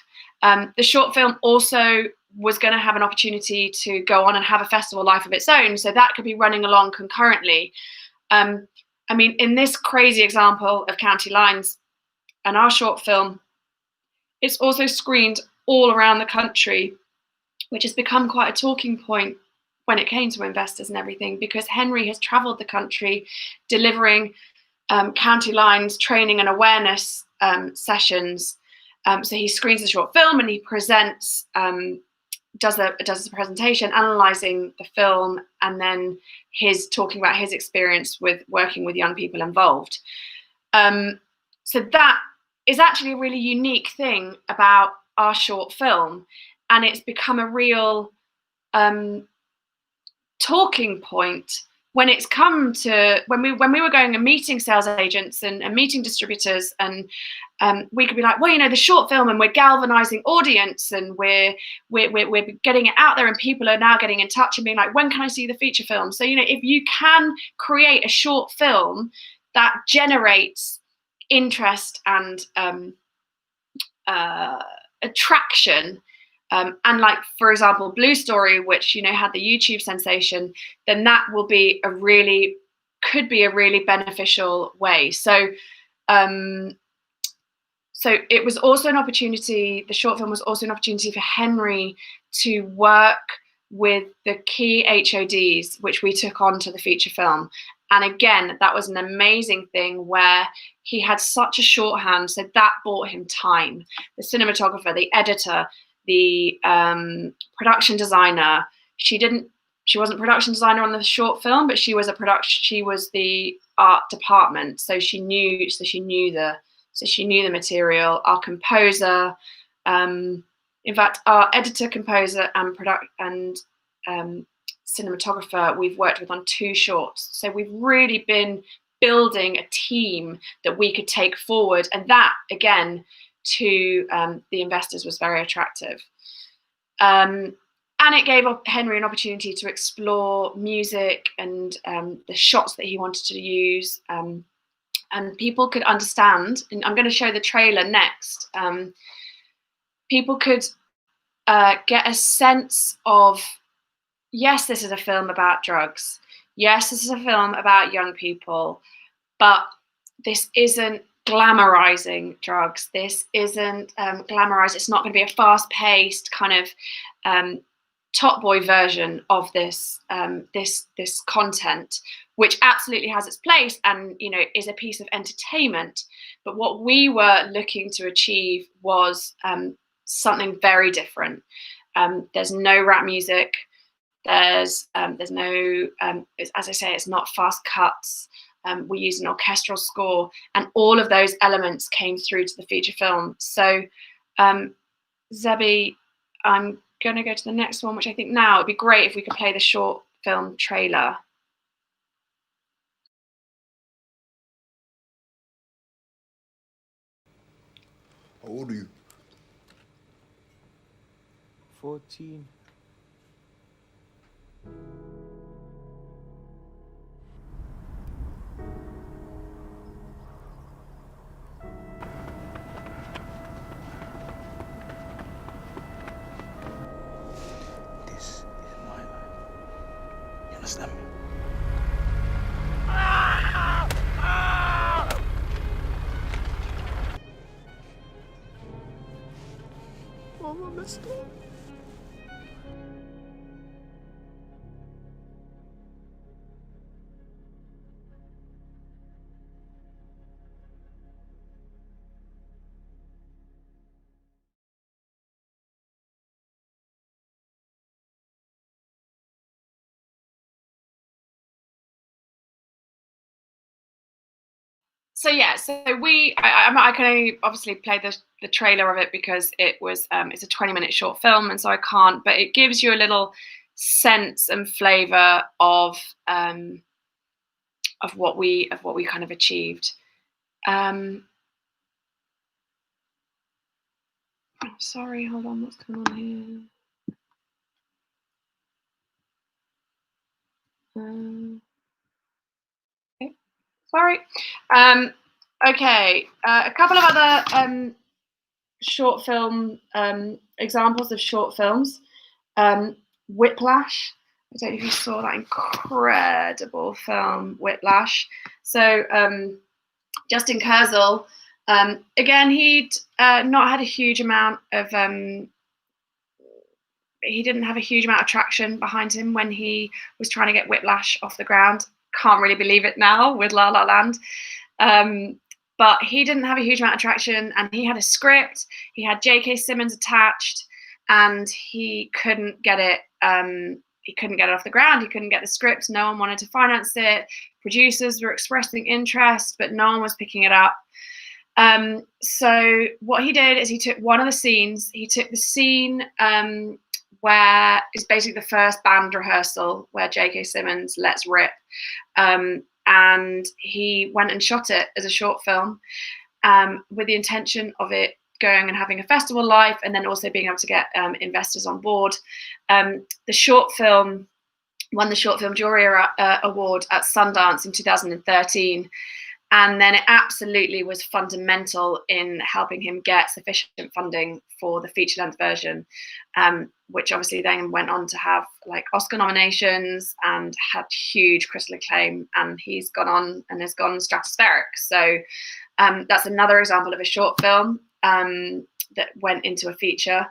The short film also was going to have an opportunity to go on and have a festival life of its own. So that could be running along concurrently. I mean, in this crazy example of County Lines and our short film, it's also screened all around the country, which has become quite a talking point when it came to investors and everything, because Henry has traveled the country delivering County Lines training and awareness sessions. So he screens the short film and he presents, does a presentation analysing the film, and then his talking about his experience with working with young people involved. So that is actually a really unique thing about our short film. And it's become a real talking point when it's come to when we were going and meeting sales agents and meeting distributors, and we could be like, well, you know, the short film, and we're galvanizing audience, and we're getting it out there, and people are now getting in touch and being like, when can I see the feature film? So, you know, if you can create a short film that generates interest and attraction, and like, for example, Blue Story, which, you know, had the YouTube sensation, then that will be could be a really beneficial way. So, so it was also an opportunity, the short film was also an opportunity for Henry to work with the key HODs, which we took on to the feature film. And again, that was an amazing thing where he had such a shorthand, so that bought him time. The cinematographer, the editor, the production designer. She wasn't production designer on the short film, but she was the art department. So she knew the material. Our composer, in fact, our editor, composer, and cinematographer, we've worked with on 2 shorts. So we've really been building a team that we could take forward, and that again, to the investors, was very attractive. And it gave Henry an opportunity to explore music and the shots that he wanted to use, and people could understand, and I'm going to show the trailer next, people could get a sense of, yes, this is a film about drugs, yes, this is a film about young people, but this isn't glamorizing drugs. This isn't glamorized. It's not going to be a fast-paced kind of Top Boy version of this this content, which absolutely has its place and, you know, is a piece of entertainment. But what we were looking to achieve was something very different. There's no rap music. There's no, as I say, it's not fast cuts. We used an orchestral score, and all of those elements came through to the feature film. So, Zebby, I'm going to go to the next one, which I think now it'd be great if we could play the short film trailer. How old are you? 14. This is my life. You understand me? Mama, messed up. So yeah, so I can only obviously play the trailer of it because it was it's a 20-minute short film, and so I can't. But it gives you a little sense and flavour of what we kind of achieved. Oh, sorry, hold on, what's going on here? Okay, sorry. Okay, a couple of other short film examples of short films. Whiplash. I don't know if you saw that incredible film, Whiplash. So Justin Kurzel, again, he'd not had a huge amount of he didn't have a huge amount of traction behind him when he was trying to get Whiplash off the ground. Can't really believe it now with La La Land. But he didn't have a huge amount of traction, and he had a script. He had J.K. Simmons attached, and he couldn't get it. He couldn't get it off the ground. He couldn't get the script. No one wanted to finance it. Producers were expressing interest, but no one was picking it up. So what he did is he took one of the scenes. He took the scene where it's basically the first band rehearsal where J.K. Simmons lets rip. And he went and shot it as a short film with the intention of it going and having a festival life, and then also being able to get investors on board. The short film won the Short Film Jury Award at Sundance in 2013. And then it absolutely was fundamental in helping him get sufficient funding for the feature-length version, which obviously then went on to have like Oscar nominations and had huge critical acclaim. And he's gone on and has gone stratospheric. So that's another example of a short film that went into a feature.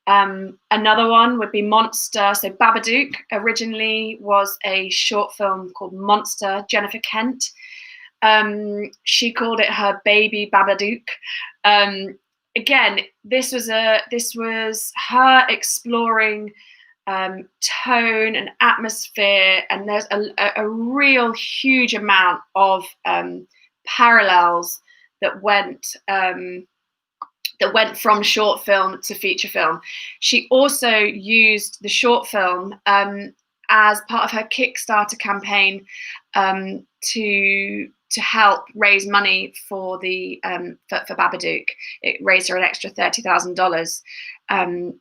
Another one would be Monster. So Babadook originally was a short film called Monster. Jennifer Kent. She called it her baby Babadook. Again, this was her exploring tone and atmosphere, and there's a real huge amount of parallels that went from short film to feature film. She also used the short film as part of her Kickstarter campaign to help raise money for the for Babadook. It raised her an extra $30,000.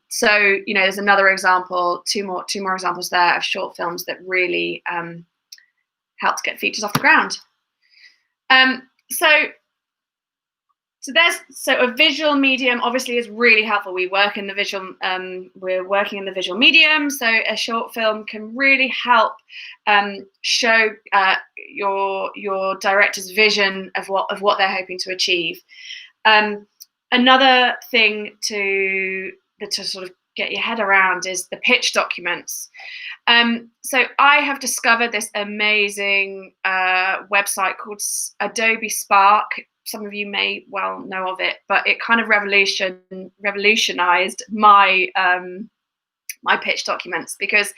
So there's another example, two more examples there of short films that really helped get features off the ground. So a visual medium obviously is really helpful. We work in the visual, we're working in the visual medium. So a short film can really help show your director's vision of what they're hoping to achieve. Another thing to sort of get your head around is the pitch documents. So I have discovered this amazing website called Adobe Spark. Some of you may well know of it, but it kind of revolutionized my my pitch documents, because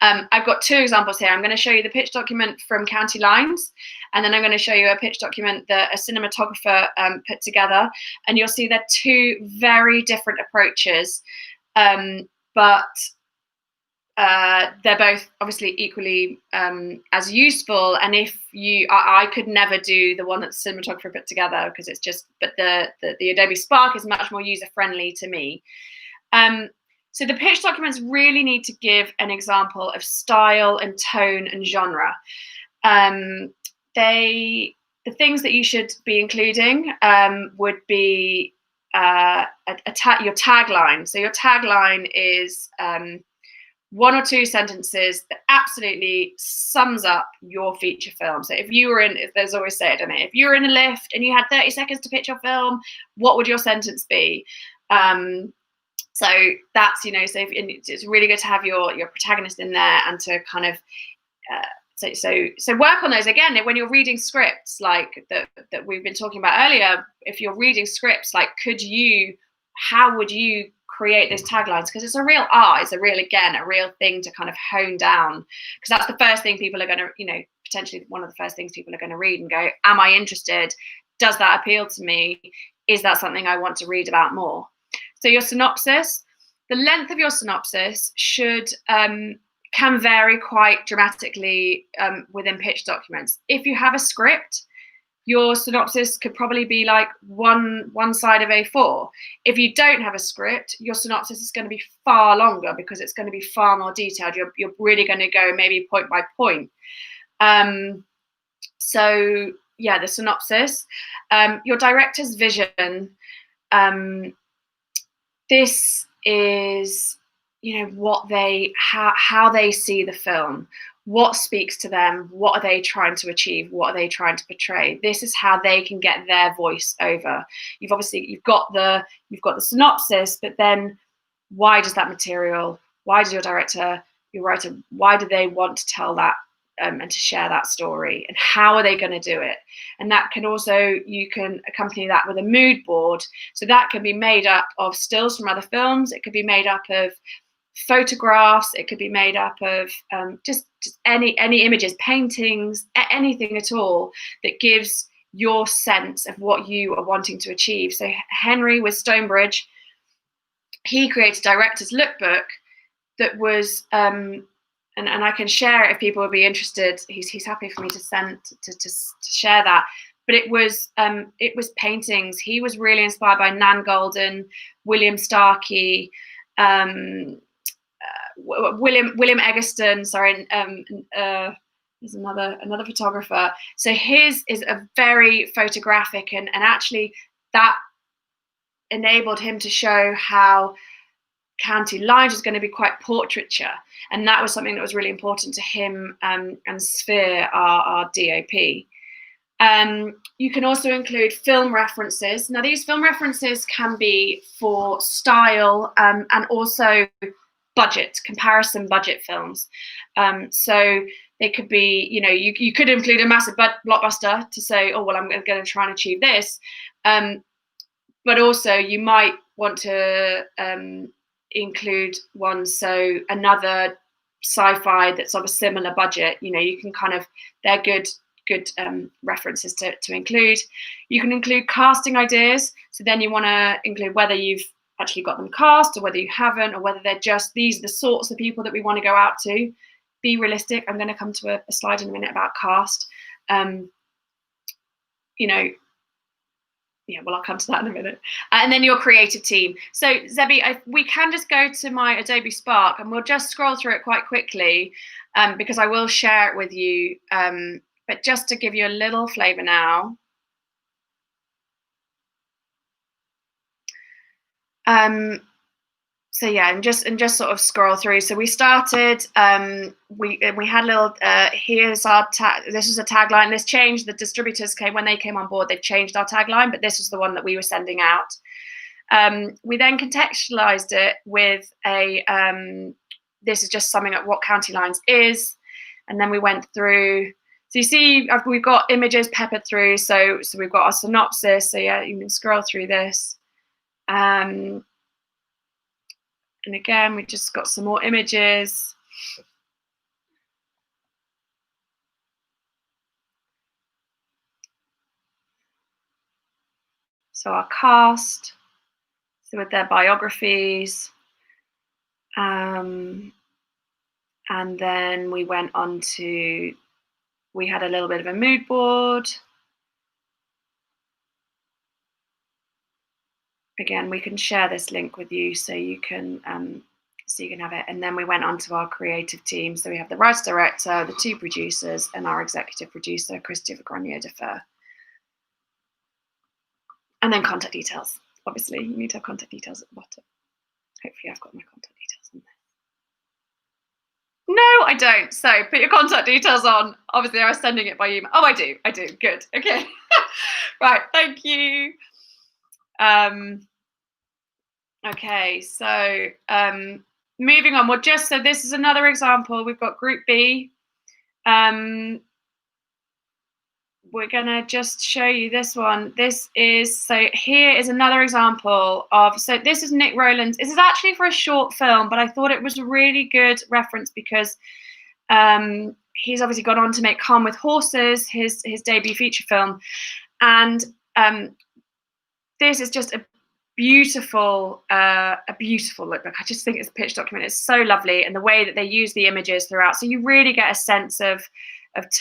I've got two examples here. I'm going to show you the pitch document from County Lines, and then I'm going to show you a pitch document that a cinematographer put together, and you'll see they're two very different approaches, but they're both obviously equally as useful. And if I could never do the one that the cinematographer put together, because it's just, but the Adobe Spark is much more user friendly to me. So the pitch documents really need to give an example of style and tone and genre. The things that you should be including would be your tagline. So your tagline is one or two sentences that absolutely sums up your feature film. So if you were there's always said, I mean, if you were in a lift and you had 30 seconds to pitch your film, what would your sentence be? So that's, so it's really good to have your protagonist in there, and to kind of, so work on those. Again, when you're reading scripts like that we've been talking about earlier, if you're reading scripts, like how would you create those taglines? Because it's a real art, it's a real thing to kind of hone down, because that's the first thing people are going to, potentially one of the first things people are going to read and go, am I interested? Does that appeal to me? Is that something I want to read about more? So your synopsis, the length of your synopsis should can vary quite dramatically within pitch documents. If you have a script, your synopsis could probably be like one side of A4. If you don't have a script, your synopsis is going to be far longer because it's going to be far more detailed. You're really going to go maybe point by point. So yeah, the synopsis, your director's vision. This is, what how they see the film. What speaks to them? What are they trying to achieve? What are they trying to portray? This is how they can get their voice over. You've got the synopsis, but then why does that material? Why does your writer? Why do they want to tell that and to share that story? And how are they going to do it? And that can also, you can accompany that with a mood board. So that can be made up of stills from other films. It could be made up of photographs. It could be made up of just any images, paintings, anything at all that gives your sense of what you are wanting to achieve. So Henry with Stonebridge, he created a director's lookbook that was and I can share it if people would be interested. He's happy for me to share that. But it was paintings. He was really inspired by Nan Goldin, William Starkey, William Eggleston, sorry, there's another photographer. So his is a very photographic, and actually that enabled him to show how County Lines is going to be quite portraiture, and that was something that was really important to him and Sphere, our DOP. You can also include film references. Now, these film references can be for style and also comparison budget films. So they could be, you could include a massive blockbuster to say, oh, well, I'm going to try and achieve this. But also you might want to include one, so another sci-fi that's of a similar budget. You can they're good references to include. You can include casting ideas. So then you want to include whether you've actually got them cast or whether you haven't, or whether they're just, these are the sorts of people that we want to go out to. Be realistic. I'm going to come to a slide in a minute about cast. Well, I'll come to that in a minute. And then your creative team. So Zebby, we can just go to my Adobe Spark and we'll just scroll through it quite quickly because I will share it with you. But just to give you a little flavor now. So yeah, and just sort of scroll through. So we started, we had a little, here's our tag, this was a tagline. This changed, the distributors when they came on board, they've changed our tagline, but this was the one that we were sending out. We then contextualized it with this is just summing up what County Lines is. And then we went through, so you see, we've got images peppered through. So we've got our synopsis. So yeah, you can scroll through this. And again, we just got some more images. So our cast, so with their biographies. And then we went on to, we had a little bit of a mood board. Again, we can share this link with you so you can have it. And then we went on to our creative team. So we have the writer director, the two producers, and our executive producer, Christopher Grenier Defer. And then contact details. Obviously, you need to have contact details at the bottom. Hopefully, I've got my contact details on there. No, I don't. So put your contact details on. Obviously, I was sending it by email. Oh, I do. Good. Okay. Right. Thank you. Okay, so moving on. Well, just so this is another example. We've got Group B. We're gonna just show you this one. This is, so here is another example of, so this is Nick Rowland's. This is actually for a short film, but I thought it was a really good reference because he's obviously gone on to make Calm with Horses, his debut feature film, and this is just a beautiful lookbook. I just think this pitch document is so lovely, and the way that they use the images throughout, so you really get a sense of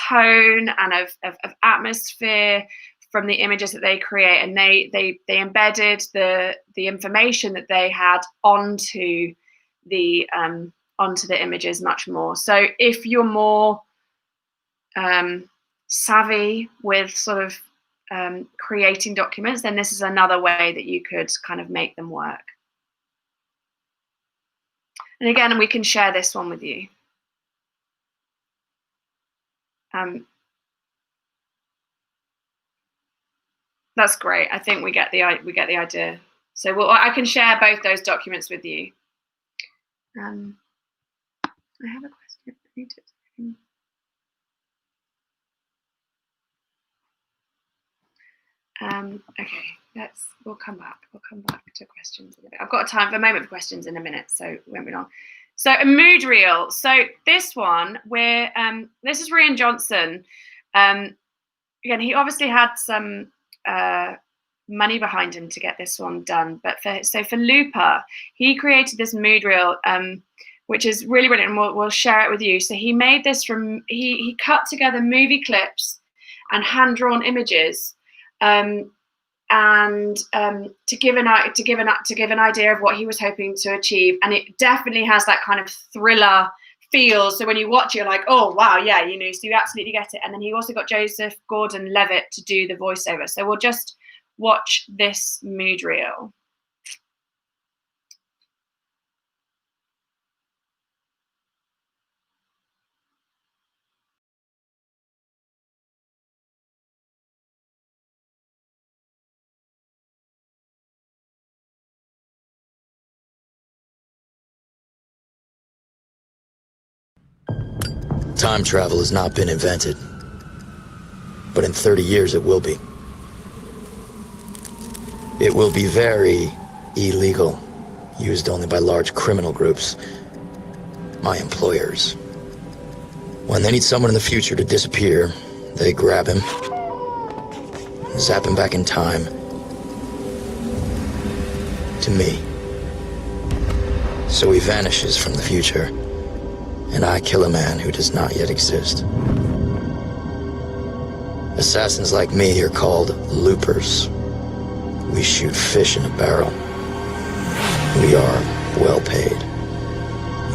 tone and of atmosphere from the images that they create, and they embedded the information that they had onto the images much more. So if you're more savvy with sort of creating documents, then this is another way that you could kind of make them work. And again, we can share this one with you. That's great. I think we get the idea. So I can share both those documents with you. I have a question. Okay, we'll come back to questions in a bit. I've got a moment for questions in a minute, so it won't be long. So a mood reel. So this one, this is Rian Johnson. Again, he obviously had some money behind him to get this one done, but for Looper, he created this mood reel, which is really brilliant, and we'll share it with you. So he made this from he cut together movie clips and hand-drawn images, and to give an idea of what he was hoping to achieve. And it definitely has that kind of thriller feel. So when you watch it, you're like, oh wow, yeah, so you absolutely get it. And then he also got Joseph Gordon-Levitt to do the voiceover. So we'll just watch this mood reel. Time travel has not been invented, but in 30 years it will be. It will be very illegal, used only by large criminal groups, my employers. When they need someone in the future to disappear, they grab him, zap him back in time to me. So he vanishes from the future, and I kill a man who does not yet exist. Assassins like me are called loopers. We shoot fish in a barrel. We are well paid.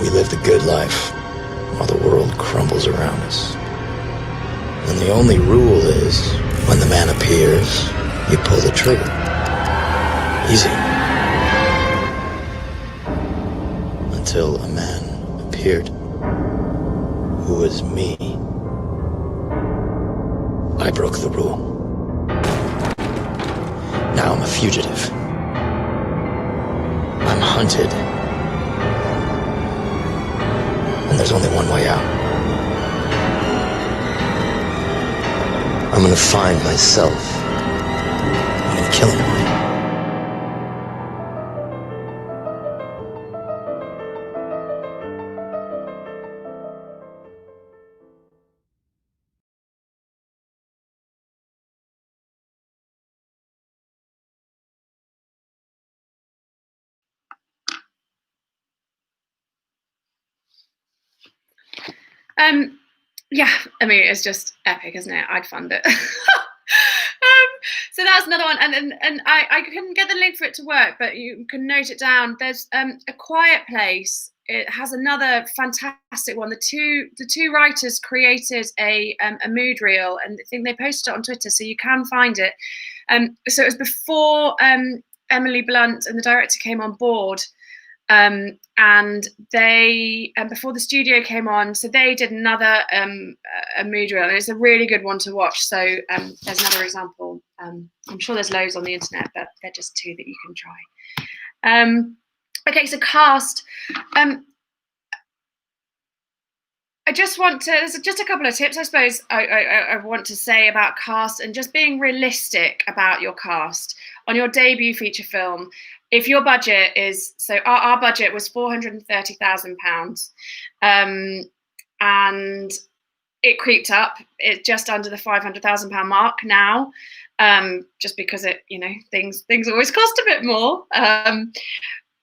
We live the good life while the world crumbles around us. And the only rule is, when the man appears, you pull the trigger. Easy. Until a man appeared who was me. I broke the rule. Now I'm a fugitive. I'm hunted. And there's only one way out. I'm gonna find myself. I'm gonna kill him. Yeah, I mean, it's just epic, isn't it? I'd fund it. So that's another one, and I couldn't get the link for it to work, but you can note it down. There's A Quiet Place. It has another fantastic one. The two writers created a mood reel, and I think they posted it on Twitter, so you can find it. So it was before Emily Blunt and the director came on board. And they before the studio came on, so they did another a mood reel, and it's a really good one to watch. So there's another example. I'm sure there's loads on the internet, but they're just two that you can try. Okay, so cast. I just want to, there's just a couple of tips, I suppose, I want to say about cast, and just being realistic about your cast. On your debut feature film, if your budget is, so our budget was £430,000, and it creeped up. It's just under the £500,000 mark now, just because it, things always cost a bit more.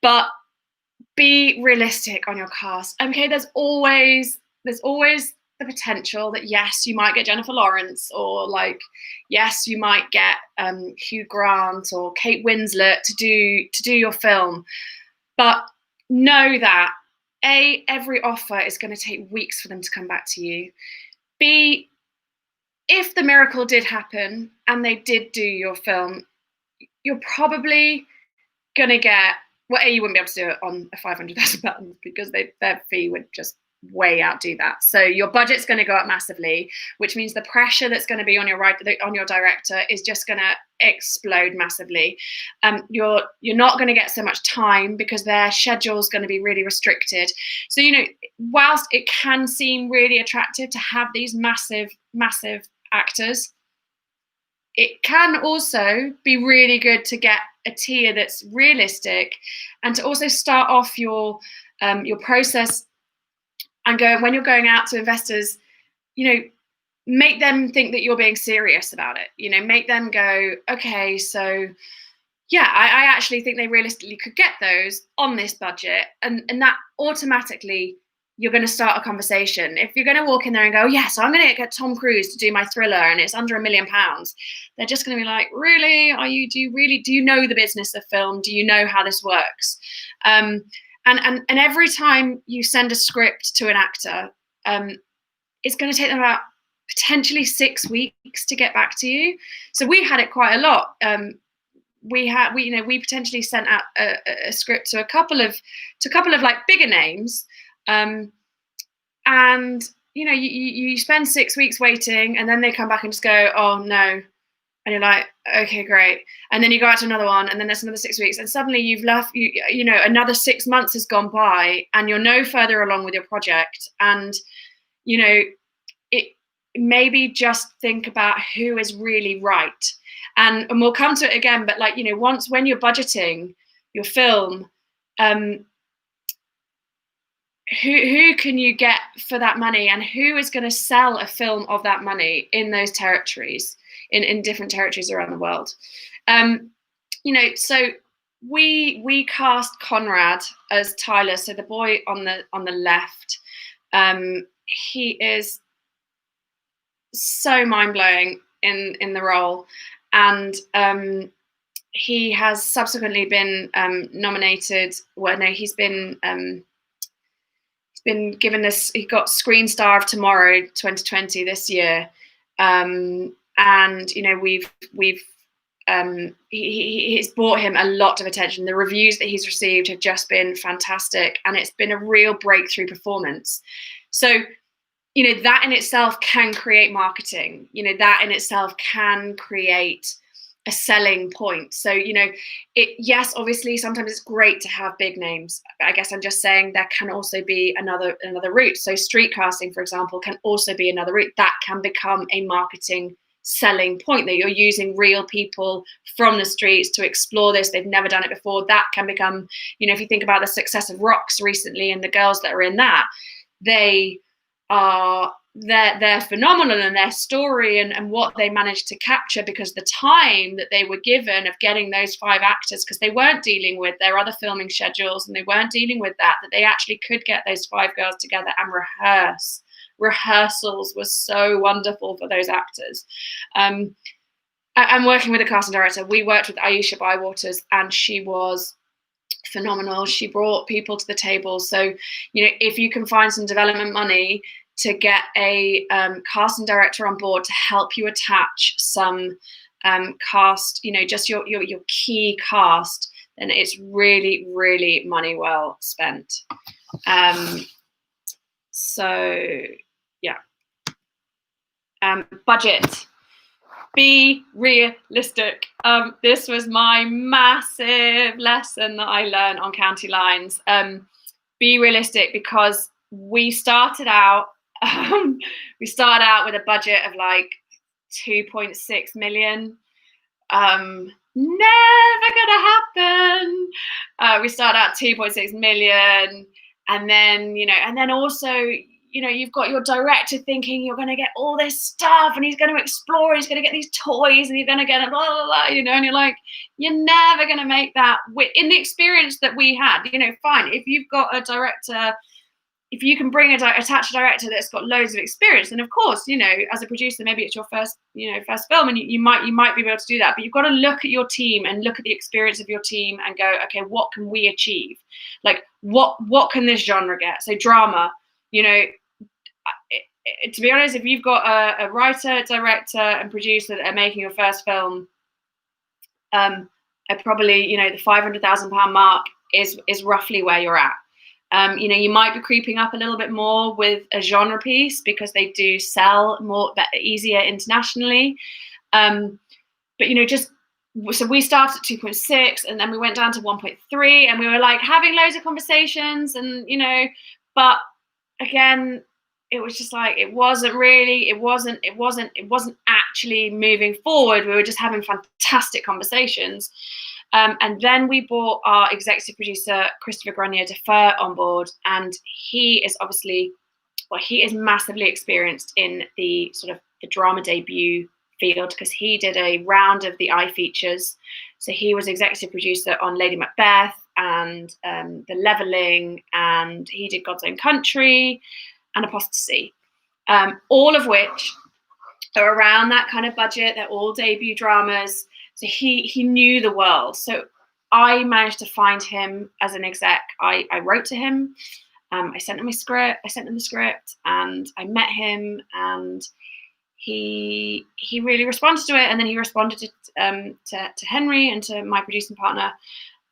But be realistic on your cast. Okay, there's always the potential that yes, you might get Jennifer Lawrence, or like yes, you might get Hugh Grant or Kate Winslet to do your film. But know that every offer is going to take weeks for them to come back to you. B, if the miracle did happen and they did do your film, you're probably going to get, well, A, you wouldn't be able to do it on a £500,000 because their fee would just way outdo that. So your budget's going to go up massively, which means the pressure that's going to be on your director is just going to explode massively. You're not going to get so much time because their schedule is going to be really restricted. So, whilst it can seem really attractive to have these massive actors, it can also be really good to get a tier that's realistic, and to also start off your process and when you're going out to investors, make them think that you're being serious about it. Make them go, okay, so yeah, I actually think they realistically could get those on this budget, and that automatically you're going to start a conversation. If you're going to walk in there and go, yeah, so I'm going to get Tom Cruise to do my thriller and it's under £1 million, they're just going to be like, really? Do you know the business of film? Do you know how this works? And every time you send a script to an actor, it's going to take them about potentially 6 weeks to get back to you. So we had it quite a lot. We potentially sent out a script to a couple of like bigger names, and you spend 6 weeks waiting, and then they come back and just go, oh no. And you're like, okay, great. And then you go out to another one, and then there's another 6 weeks, and suddenly you've left, another 6 months has gone by, and you're no further along with your project. And, it maybe just think about who is really right. And we'll come to it again, but when you're budgeting your film, who can you get for that money, and who is going to sell a film of that money in those territories? In different territories around the world. So we cast Conrad as Tyler, so the boy on the left. He is so mind-blowing in the role, and he has subsequently been nominated. Well, no, he's been given this. He got Screen Star of Tomorrow 2020 this year. And he's brought him a lot of attention. The reviews that he's received have just been fantastic, and it's been a real breakthrough performance. So that in itself can create marketing. That in itself can create a selling point. So yes, obviously sometimes it's great to have big names. I guess I'm just saying there can also be another route. So street casting, for example, can also be another route that can become a marketing selling point, that you're using real people from the streets to explore this. They've never done it before. That can become, if you think about the success of Rocks recently and the girls that are in that, they're phenomenal, and their story and what they managed to capture, because the time that they were given of getting those 5 actors, because they weren't dealing with their other filming schedules and they weren't dealing with that they actually could get those 5 girls together and rehearse. Rehearsals was so wonderful for those actors. I'm working with a casting director. We worked with Aisha Bywaters, and she was phenomenal. She brought people to the table. So, if you can find some development money to get a casting director on board to help you attach some cast, just your key cast, then it's really, really money well spent. So yeah. Budget. Be realistic. This was my massive lesson that I learned on County Lines. Be realistic, because we started out with a budget of like 2.6 million. Never gonna happen. We started out 2.6 million, and then also you've got your director thinking you're going to get all this stuff and he's going to explore, he's going to get these toys and you're going to get blah, blah, blah, and you're like, you're never going to make that in the experience that we had. Fine, if you've got a director, if you can bring attach a director that's got loads of experience, then of course, as a producer, maybe it's your first film, and you might be able to do that. But you've got to look at your team and look at the experience of your team and go, okay, what can we achieve? Like, what can this genre get? So drama, to be honest, if you've got a writer, director, and producer that are making your first film, I probably, the £500,000 mark is roughly where you're at. You might be creeping up a little bit more with a genre piece because they do sell easier internationally. But so we started at 2.6 and then we went down to 1.3 and we were like having loads of conversations and, but again, it was just like, it wasn't actually moving forward. We were just having fantastic conversations. And then we brought our executive producer, Christopher Grenier Defer, on board. And he is he is massively experienced in the sort of the drama debut field because he did a round of the iFeatures. So he was executive producer on Lady Macbeth and The Levelling, and he did God's Own Country and Apostasy, all of which are around that kind of budget. They're all debut dramas. So he knew the world. So I managed to find him as an exec. I wrote to him. I sent him the script, and I met him, and he really responded to it. And then he responded to Henry and to my producing partner,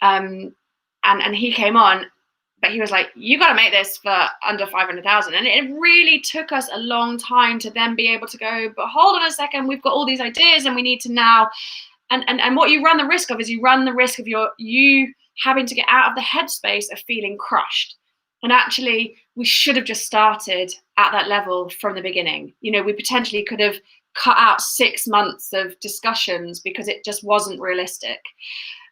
and he came on. But he was like, you got to make this for under 500,000. And it really took us a long time to then be able to go, but hold on a second, we've got all these ideas and we need to now. And what you run the risk of is you run the risk of you having to get out of the headspace of feeling crushed. And actually, we should have just started at that level from the beginning. We potentially could have cut out 6 months of discussions because it just wasn't realistic.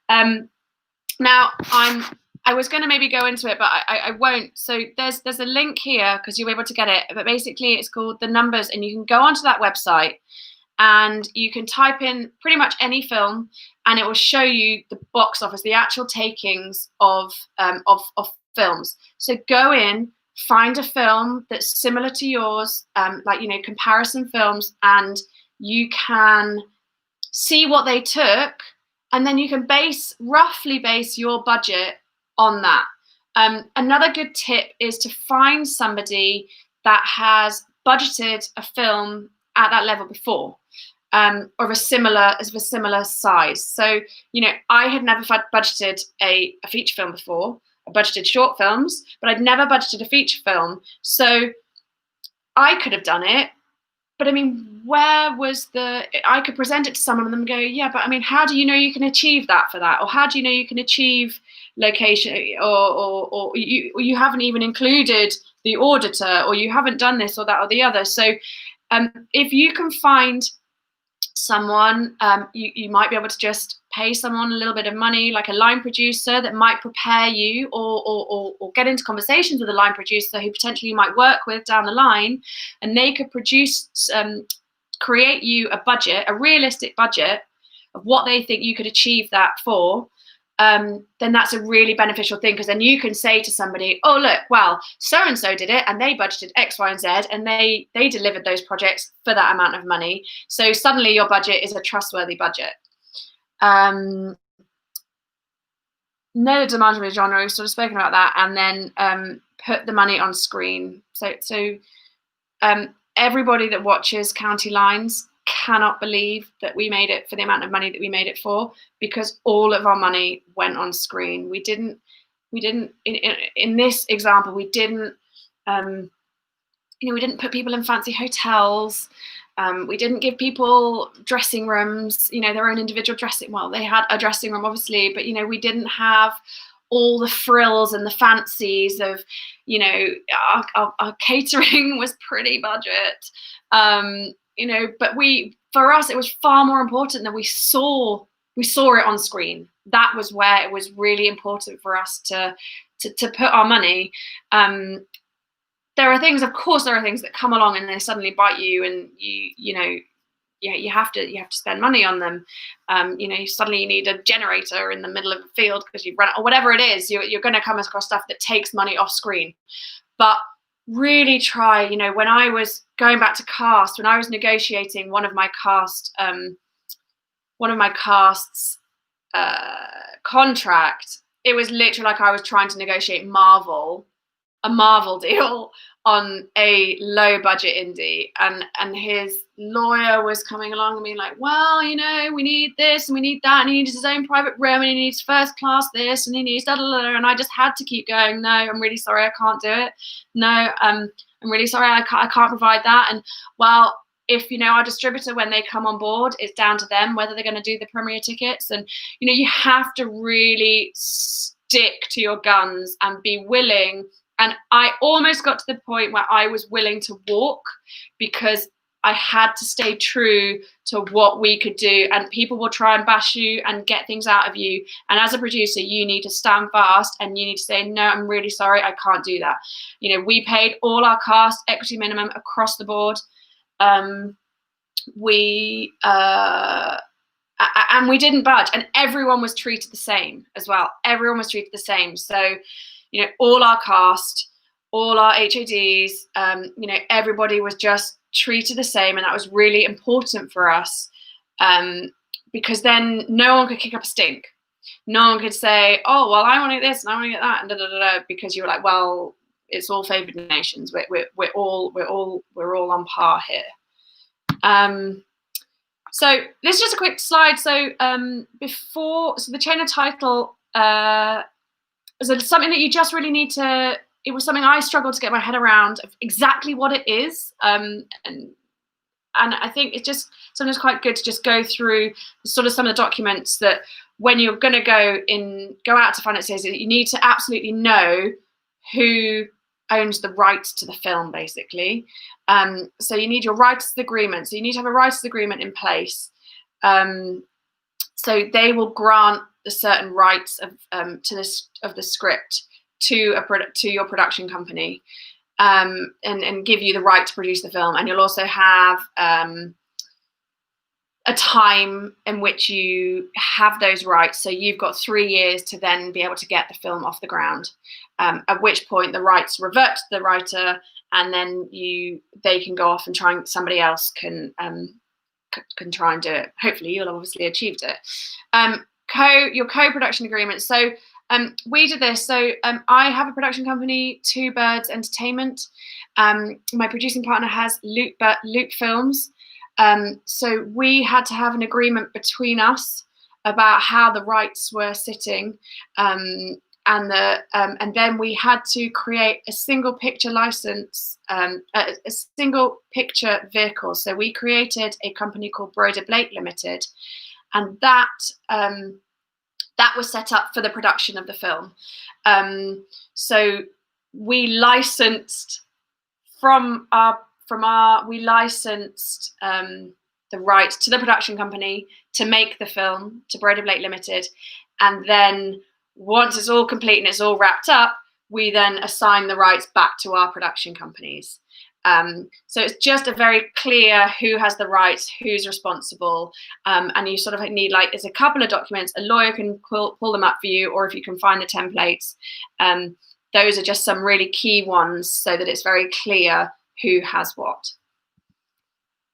Now, I was going to maybe go into it, but I won't. So there's a link here because you'll be able to get it. But basically, it's called The Numbers, and you can go onto that website and you can type in pretty much any film, and it will show you the box office, the actual takings of films. So go in, find a film that's similar to yours, comparison films, and you can see what they took, and then you can roughly base your budget on that. Another good tip is to find somebody that has budgeted a film at that level before, or of a similar size. So, I had never budgeted a feature film before. I budgeted short films, but I'd never budgeted a feature film. So I could have done it, but I mean, I could present it to someone and them go, yeah, but I mean, how do you know you can achieve that for that? Or how do you know you can achieve location, or you haven't even included the auditor, or you haven't done this or that or the other. So if you can find someone, you might be able to just pay someone a little bit of money, like a line producer that might prepare you, or get into conversations with a line producer who potentially you might work with down the line, and they could create you a budget, a realistic budget of what they think you could achieve that for. Then that's a really beneficial thing, because then you can say to somebody, oh, look, well, so-and-so did it and they budgeted X, Y, and Z, and they delivered those projects for that amount of money. So suddenly your budget is a trustworthy budget. Know the demand of a genre, we've sort of spoken about that, and then put the money on screen. So everybody that watches County Lines cannot believe that we made it for the amount of money that we made it for, because all of our money went on screen. We didn't in this example, we didn't put people in fancy hotels. We didn't give people dressing rooms, their own individual dressing. Well, they had a dressing room, obviously, but we didn't have all the frills and the fancies of, our catering was pretty budget. But for us, it was far more important that we saw it on screen. That was where it was really important for us to put our money. there are things, of course, there are things that come along and they suddenly bite you, and you have to spend money on them. Suddenly you need a generator in the middle of a field because you've run, or whatever it is. You're going to come across stuff that takes money off screen. But really try, when I was going back to cast, when I was negotiating one of my cast's contract, it was literally like I was trying to negotiate a Marvel deal on a low budget indie, and his lawyer was coming along and being like, well, we need this and we need that, and he needs his own private room, and he needs first class this, and he needs da da da, and I just had to keep going, no, I'm really sorry, I can't do it. No, I'm really sorry, I can't provide that. And well, if our distributor, when they come on board, it's down to them whether they're going to do the premiere tickets. And you have to really stick to your guns and be willing. And I almost got to the point where I was willing to walk, because I had to stay true to what we could do. And people will try and bash you and get things out of you. And as a producer, you need to stand fast and you need to say, no, I'm really sorry, I can't do that. We paid all our cast equity minimum across the board. And we didn't budge, and everyone was treated the same as well. Everyone was treated the same. So, all our cast, all our HODs, everybody was just treated the same, and that was really important for us, because then no one could kick up a stink. No one could say, oh, well, I want to get this and I want to get that, and da da da, because you were like, well, it's all favored nations. We're all on par here. So this is just a quick slide. So the chain of title is something that you just really need to. It was something I struggled to get my head around of exactly what it is, and I think it's just sometimes quite good to just go through sort of some of the documents that when you're going to go out to financiers, you need to absolutely know who owns the rights to the film, basically. So you need your rights agreement. So you need to have a rights agreement in place. So they will grant the certain rights of the script to your production company, and give you the right to produce the film. And you'll also have a time in which you have those rights. So you've got 3 years to then be able to get the film off the ground, at which point the rights revert to the writer, and then they can go off and somebody else can try and do it. Hopefully you'll have obviously achieved it. Your co-production agreement. So we did this. So I have a production company, Two Birds Entertainment. My producing partner has Loop Films. So we had to have an agreement between us about how the rights were sitting, and then we had to create a single picture license, a single picture vehicle. So we created a company called Broder Blake Limited, and that was set up for the production of the film. So we licensed we licensed the rights to the production company to make the film, to Broder Blake Limited, and then once it's all complete and it's all wrapped up, we then assign the rights back to our production companies. So it's just a very clear who has the rights, who's responsible, and you sort of need, like, there's a couple of documents, a lawyer can pull them up for you, or if you can find the templates, those are just some really key ones so that it's very clear who has what.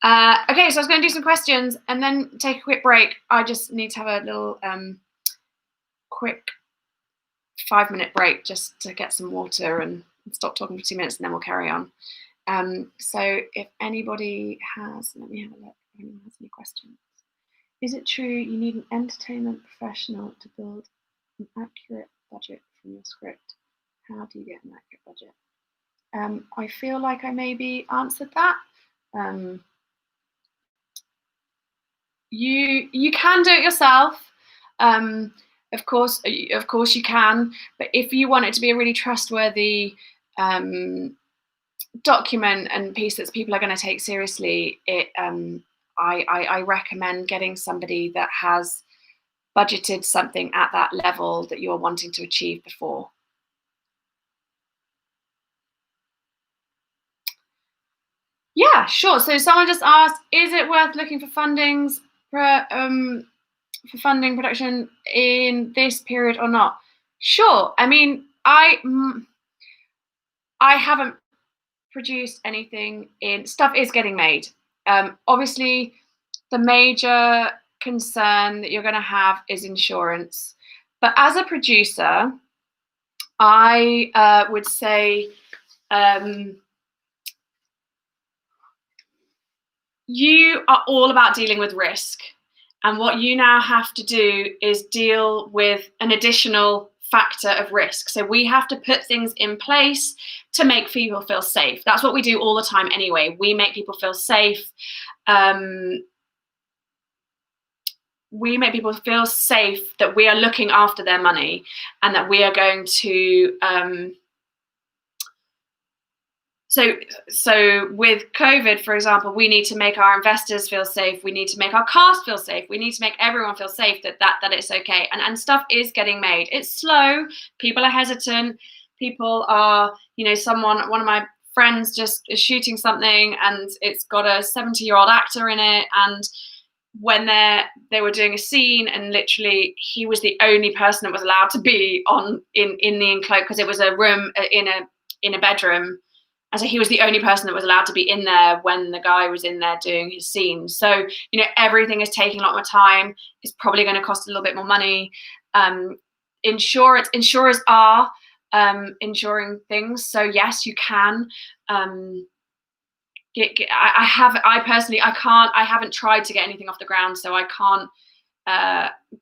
Okay, so I was going to do some questions and then take a quick break. I just need to have a little quick 5-minute break just to get some water and stop talking for 2 minutes, and then we'll carry on. So if anybody has, let me have a look, if anyone has any questions. Is it true you need an entertainment professional to build an accurate budget from your script? How do you get an accurate budget? I feel like I maybe answered that. You can do it yourself. Of course you can. But if you want it to be a really trustworthy document and piece that people are going to take seriously, I recommend getting somebody that has budgeted something at that level that you're wanting to achieve before. Yeah, sure. So someone just asked, is it worth looking for fundings for funding production in this period or not? Sure. I mean, I haven't produced anything in, stuff is getting made. Obviously, the major concern that you're going to have is insurance. But as a producer, I would say you are all about dealing with risk. And what you now have to do is deal with an additional factor of risk. So we have to put things in place to make people feel safe. That's what we do all the time anyway. We make people feel safe. We make people feel safe that we are looking after their money and that we are going to so with COVID, for example, we need to make our investors feel safe. We need to make our cast feel safe. We need to make everyone feel safe that it's okay. And stuff is getting made. It's slow. People are hesitant. People are, you know, one of my friends just is shooting something and it's got a 70-year-old actor in it. And when they were doing a scene and literally he was the only person that was allowed to be in the enclosure, because it was a room in a bedroom. And so he was the only person that was allowed to be in there when the guy was in there doing his scene. So, you know, everything is taking a lot more time. It's probably going to cost a little bit more money. Insurers are insuring things. So yes, you can. I haven't tried to get anything off the ground, so I can't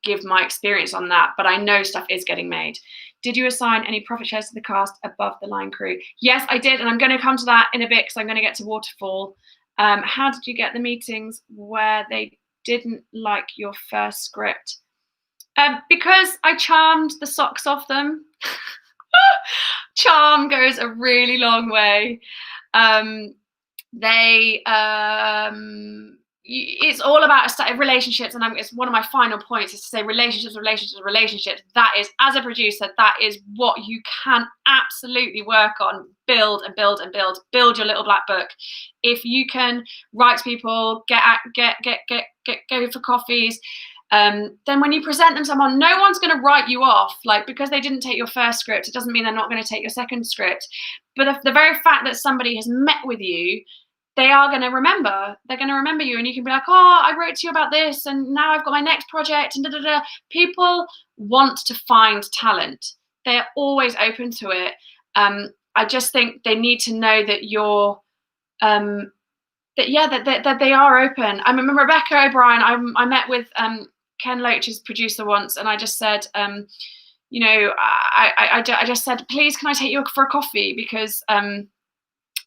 give my experience on that, but I know stuff is getting made. Did you assign any profit shares to the cast above the line crew? Yes, I did, and I'm going to come to that in a bit because I'm going to get to Waterfall. How did you get the meetings where they didn't like your first script? Because I charmed the socks off them. Charm goes a really long way. It's all about relationships, and it's one of my final points is to say relationships. That is, as a producer, that is what you can absolutely work on. Build and build and build. Build your little black book. If you can write to people, go for coffees. Then when you present them someone, no one's going to write you off. Like, because they didn't take your first script, it doesn't mean they're not going to take your second script. But the very fact that somebody has met with you, they are going to remember. They're going to remember you, and you can be like, oh, I wrote to you about this, and now I've got my next project, and da-da-da. People want to find talent. They're always open to it. I just think they need to know that you're, that they are open. I remember Rebecca O'Brien, I met with Ken Loach's producer once, and I just said, you know, I just said, please, can I take you for a coffee? Because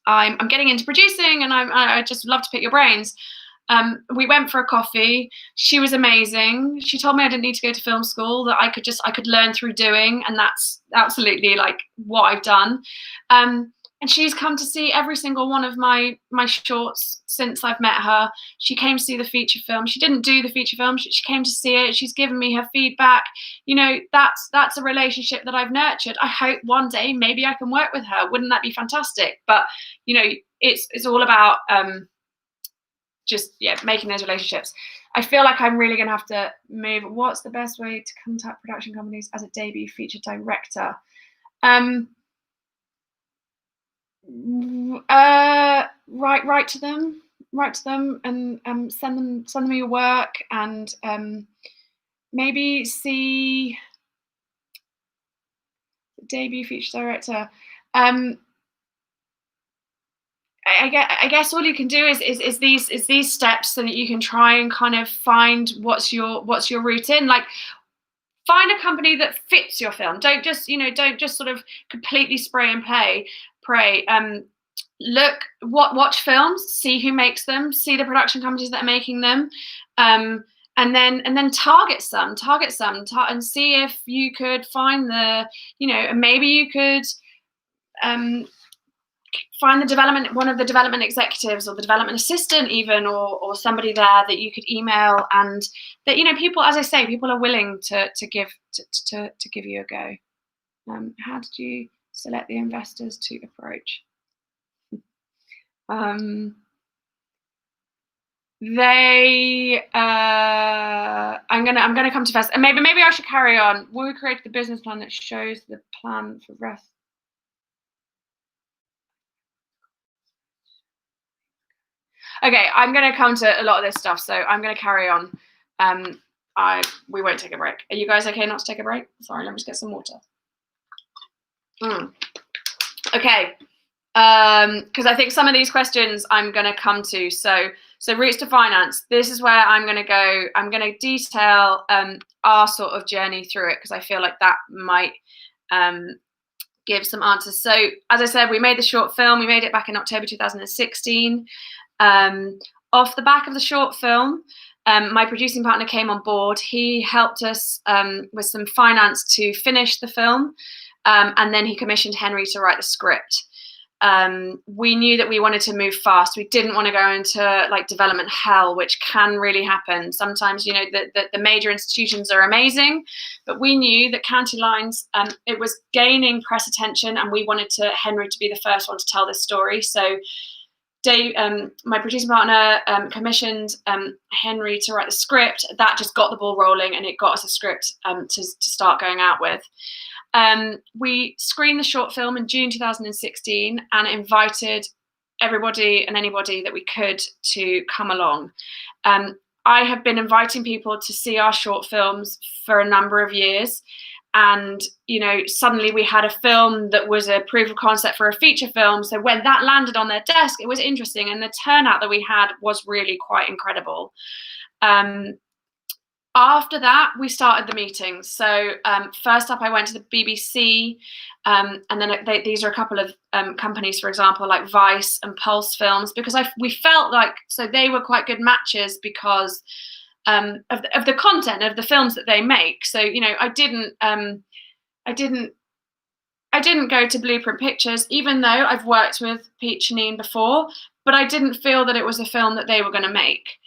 I'm getting into producing, and I just love to pick your brains. We went for a coffee. She was amazing. She told me I didn't need to go to film school, that I could learn through doing, and that's absolutely like what I've done. And she's come to see every single one of my shorts since I've met her. She came to see the feature film. She didn't do the feature film. She came to see it. She's given me her feedback. You know, that's a relationship that I've nurtured. I hope one day maybe I can work with her. Wouldn't that be fantastic? But, you know, it's all about making those relationships. I feel like I'm really going to have to move. What's the best way to contact production companies as a debut feature director? Write to them and send them your work, and maybe see debut feature director. I guess all you can do is these steps, so that you can try and kind of find what's your route in. Like, find a company that fits your film. Don't just sort of completely spray and pray. Watch films, see who makes them, see the production companies that are making them, and then target some, and see if you could find maybe you could find one of the development executives, or the development assistant even, or somebody there that you could email, and that, you know, people, as I say, people are willing to give you a go. How did you select the investors to approach? They, I'm gonna come to first, and maybe I should carry on. Will we create the business plan that shows the plan for rest? Okay, I'm gonna come to a lot of this stuff, so I'm gonna carry on. We won't take a break. Are you guys okay not to take a break? Sorry, let me just get some water. Okay, because I think some of these questions I'm going to come to. So routes to finance. This is where I'm going to go. I'm going to detail our sort of journey through it because I feel like that might give some answers. So as I said, we made the short film. We made it back in October 2016. Off the back of the short film, my producing partner came on board. He helped us with some finance to finish the film, and then he commissioned Henry to write the script. We knew that we wanted to move fast. We didn't want to go into like development hell, which can really happen. Sometimes, you know, the major institutions are amazing, but we knew that County Lines, it was gaining press attention, and we wanted Henry to be the first one to tell this story. So Dave, my producing partner, commissioned Henry to write the script. That just got the ball rolling, and it got us a script to start going out with. We screened the short film in June 2016 and invited everybody and anybody that we could to come along. I have been inviting people to see our short films for a number of years. And, you know, suddenly we had a film that was a proof of concept for a feature film. So when that landed on their desk, it was interesting. And the turnout that we had was really quite incredible. After that, we started the meetings. So first up, I went to the BBC. And then these are a couple of companies, for example, like Vice and Pulse Films, because we felt like, so they were quite good matches because of the content of the films that they make. So, you know, I didn't go to Blueprint Pictures, even though I've worked with Pete Chanine before, but I didn't feel that it was a film that they were going to make.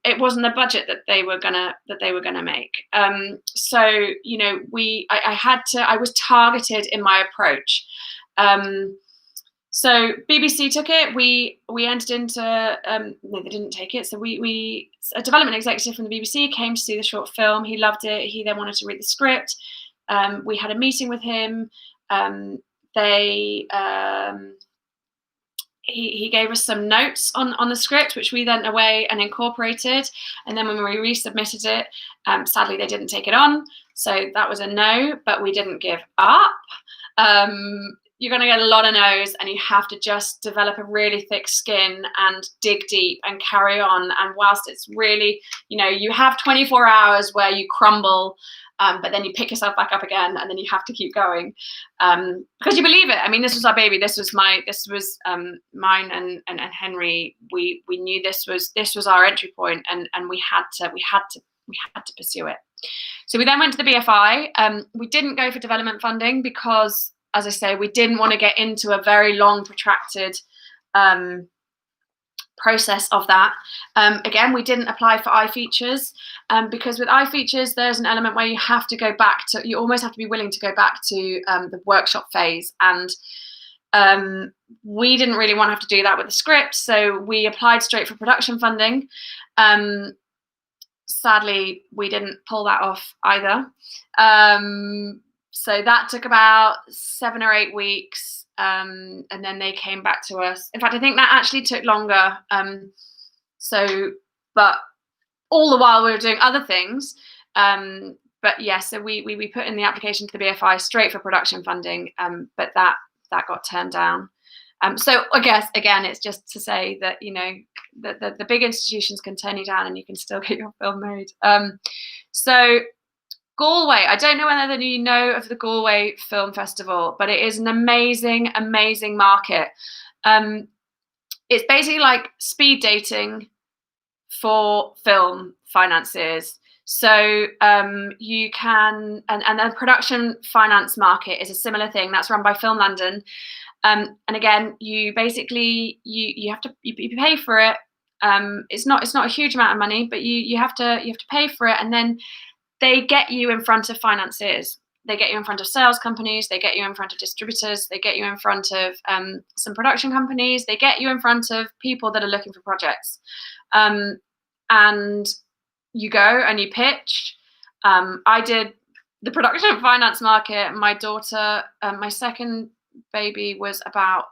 It wasn't the budget that they were gonna make. So, you know, I was targeted in my approach. So BBC took it. We entered into no, they didn't take it. So a development executive from the BBC came to see the short film. He loved it. He then wanted to read the script. We had a meeting with him. He gave us some notes on the script, which we then went away and incorporated. And then when we resubmitted it, sadly they didn't take it on. So that was a no, but we didn't give up. You're going to get a lot of no's, and you have to just develop a really thick skin and dig deep and carry on. And whilst it's really, you know, you have 24 hours where you crumble, but then you pick yourself back up again, and then you have to keep going because you believe it. I mean, this was our baby. This was mine and Henry. We knew this was our entry point, and we had to pursue it. So we then went to the BFI. We didn't go for development funding because, as I say, we didn't want to get into a very long, protracted process of that. Again, we didn't apply for iFeatures because with iFeatures, there's an element where you have to go back to, you almost have to be willing to go back to the workshop phase. And we didn't really want to have to do that with the script. So we applied straight for production funding. Sadly, we didn't pull that off either. So that took about 7 or 8 weeks. And then they came back to us. In fact, I think that actually took longer. But all the while we were doing other things. But yeah, so we put in the application to the BFI straight for production funding, but that got turned down. So I guess, again, it's just to say that, you know, the big institutions can turn you down and you can still get your film made. So Galway, I don't know whether you know of the Galway Film Festival, but it is an amazing, amazing market. It's basically like speed dating for film financiers. So you can, and the production finance market is a similar thing that's run by Film London. And again, you basically, you have to pay for it. It's not a huge amount of money, but you have to pay for it, and then they get you in front of financiers. they get you in front of sales companies, they get you in front of distributors, they get you in front of some production companies, they get you in front of people that are looking for projects. And you go and you pitch. I did the production and finance market. My daughter, my second baby was about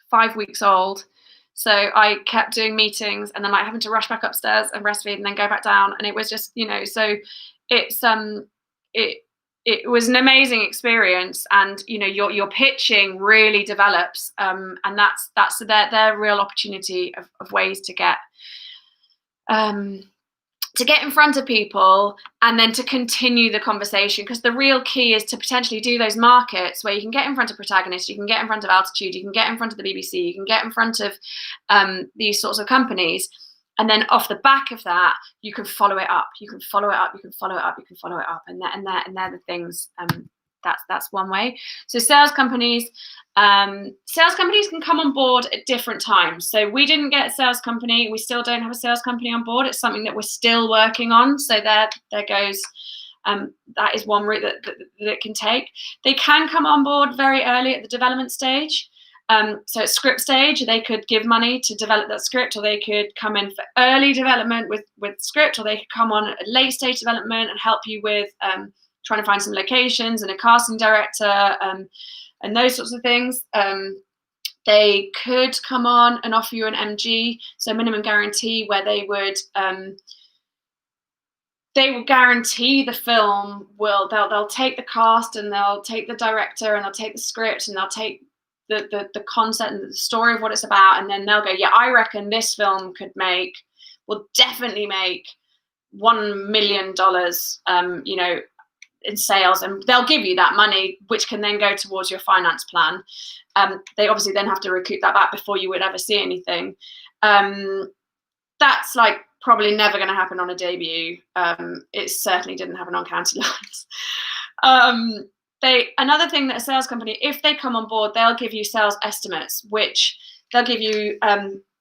5 weeks old. So I kept doing meetings and then like having to rush back upstairs and breastfeed and then go back down. And it was just, you know, so it's it was an amazing experience. And you know, your pitching really develops, and that's their real opportunity of ways to get in front of people and then to continue the conversation, because the real key is to potentially do those markets where you can get in front of protagonists, you can get in front of Altitude, you can get in front of the BBC, you can get in front of these sorts of companies, and then off the back of that you can follow it up, you can follow it up, you can follow it up, you can follow it up, and they're the things. That's one way. So sales companies can come on board at different times. So we didn't get a sales company. We still don't have a sales company on board. It's something that we're still working on. So there goes. That is one route that it can take. They can come on board very early at the development stage. So at script stage, they could give money to develop that script, or they could come in for early development with script, or they could come on at late stage development and help you with trying to find some locations and a casting director and those sorts of things. They could come on and offer you an MG, so minimum guarantee, where they would guarantee the film they'll take the cast and they'll take the director and they'll take the script and they'll take the concept and the story of what it's about, and then they'll go, yeah, I reckon this film will definitely make $1 million, you know, in sales, and they'll give you that money, which can then go towards your finance plan. They obviously then have to recoup that back before you would ever see anything. That's like probably never going to happen on a debut. It certainly didn't happen on County Lines. Another thing that a sales company, if they come on board, they'll give you sales estimates, which they'll give you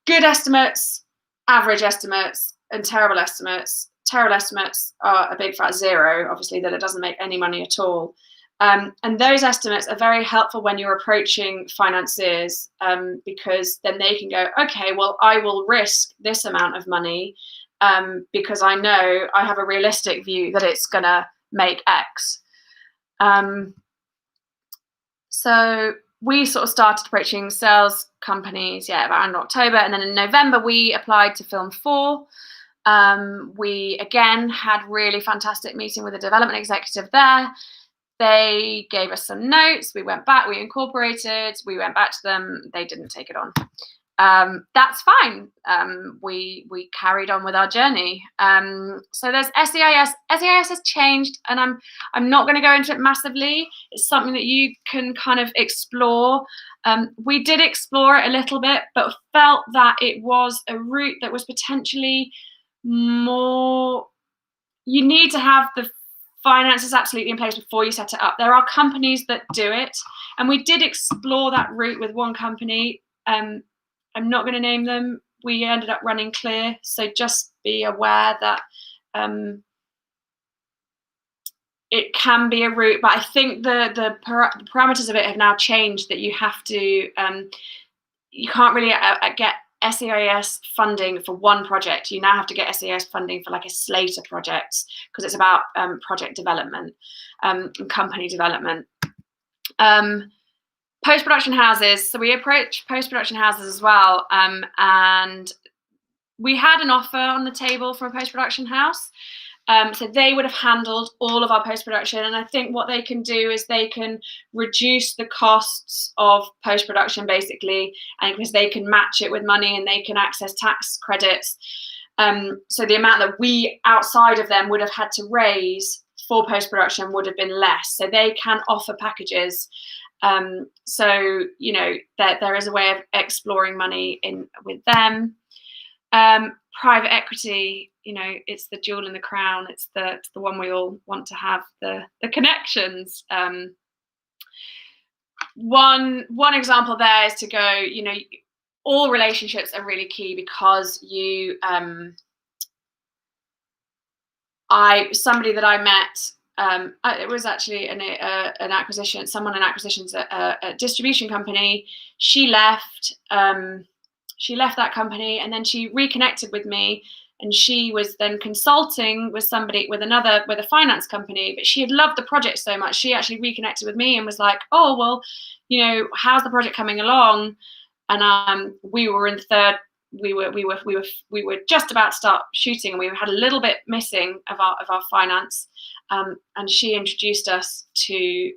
good estimates, average estimates, and terrible estimates. Terrible estimates are a big fat zero, obviously, that it doesn't make any money at all. And those estimates are very helpful when you're approaching financiers, because then they can go, okay, well, I will risk this amount of money because I know I have a realistic view that it's going to make X. So we sort of started approaching sales companies, around October. And then in November, we applied to Film 4. We again had really fantastic meeting with a development executive there. They gave us some notes. We went back, we incorporated, we went back to them. They didn't take it on. That's fine. We carried on with our journey. So there's SEIS. SEIS has changed, and I'm not going to go into it massively. It's something that you can kind of explore. We did explore it a little bit, but felt that it was a route that was potentially more. You need to have the finances absolutely in place before you set it up. There are companies that do it, and we did explore that route with one company. I'm not going to name them. We ended up running clear, so just be aware that it can be a route. But I think the parameters of it have now changed. That you have to, you can't really get SEIS funding for one project. You now have to get SEIS funding for like a slate of projects, because it's about project development and company development. Post-production houses. So we approached post-production houses as well, and we had an offer on the table from a post-production house. So they would have handled all of our post-production, and I think what they can do is they can reduce the costs of post-production basically, and because they can match it with money and they can access tax credits. So the amount that we outside of them would have had to raise for post-production would have been less. So they can offer packages. So you know that there is a way of exploring money with them. Private equity, you know, it's the jewel in the crown. It's the one we all want to have the connections. One example there is to go, you know, all relationships are really key, because you somebody that I met it was actually an acquisition. Someone in acquisitions at a distribution company. She left. She left that company, and then she reconnected with me. And she was then consulting with with a finance company, but she had loved the project so much. She actually reconnected with me and was like, "Oh, well, you know, how's the project coming along?" And we were in third. We were just about to start shooting, and we had a little bit missing of our finance. And she introduced us to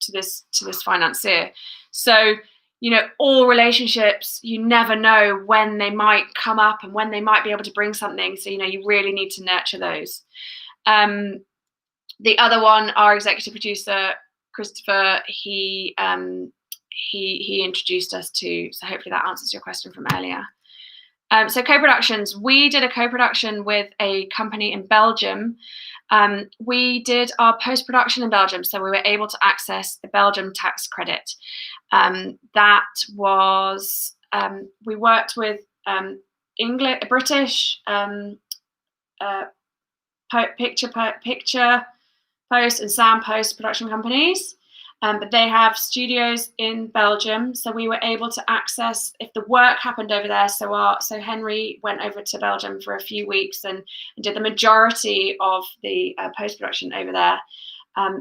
this financier. So, you know, all relationships, you never know when they might come up and when they might be able to bring something. So, you know, you really need to nurture those. The other one, our executive producer, Christopher, he introduced us to, so hopefully that answers your question from earlier. So co-productions, we did a co-production with a company in Belgium. We did our post-production in Belgium, so we were able to access the Belgium tax credit. That was, we worked with British picture post and sound post production companies. But they have studios in Belgium, so we were able to access if the work happened over there. So Henry went over to Belgium for a few weeks and did the majority of the post-production over there.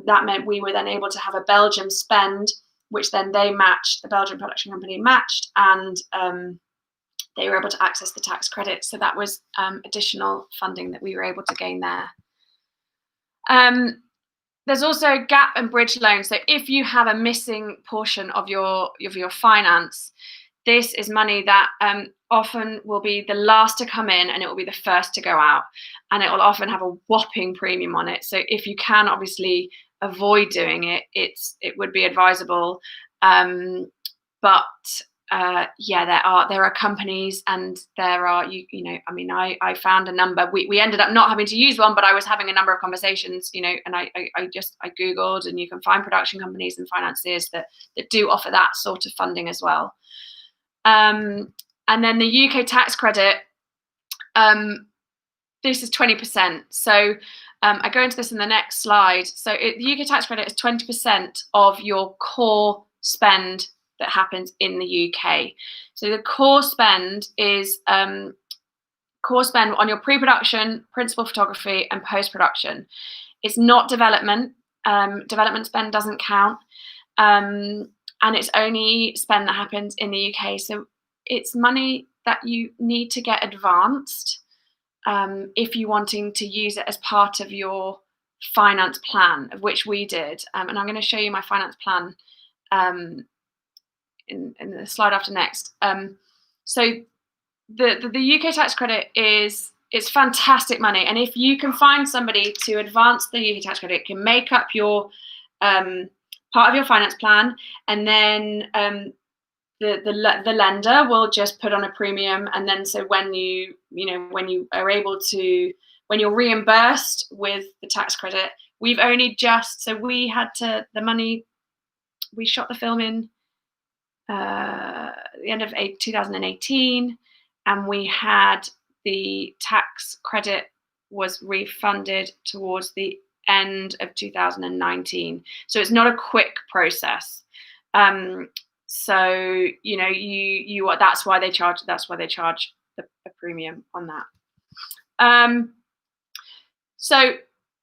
That meant we were then able to have a Belgium spend, which then they matched, the Belgian production company matched, and they were able to access the tax credit. So that was additional funding that we were able to gain there. There's also gap and bridge loans. So if you have a missing portion of your finance, this is money that often will be the last to come in and it will be the first to go out. And it will often have a whopping premium on it. So if you can obviously avoid doing it, it would be advisable. Yeah, there are companies, and there are, you know, I mean, I found a number. We ended up not having to use one, but I was having a number of conversations, you know, and I Googled, and you can find production companies and financiers that do offer that sort of funding as well. And then the UK tax credit, this is 20%. So I go into this in the next slide. So the UK tax credit is 20% of your core spend that happens in the UK. So the core spend is core spend on your pre-production, principal photography, and post-production. It's not development. Development spend doesn't count, and it's only spend that happens in the UK. So it's money that you need to get advanced if you're wanting to use it as part of your finance plan, of which we did. And I'm going to show you my finance plan in the slide after next. So the UK tax credit it's fantastic money, and if you can find somebody to advance the UK tax credit, it can make up your part of your finance plan, and then the lender will just put on a premium, and then so when when you're reimbursed with the tax credit, we shot the film in the end of 2018, and we had the tax credit was refunded towards the end of 2019. So it's not a quick process. So you know that's why they charge a premium on that. So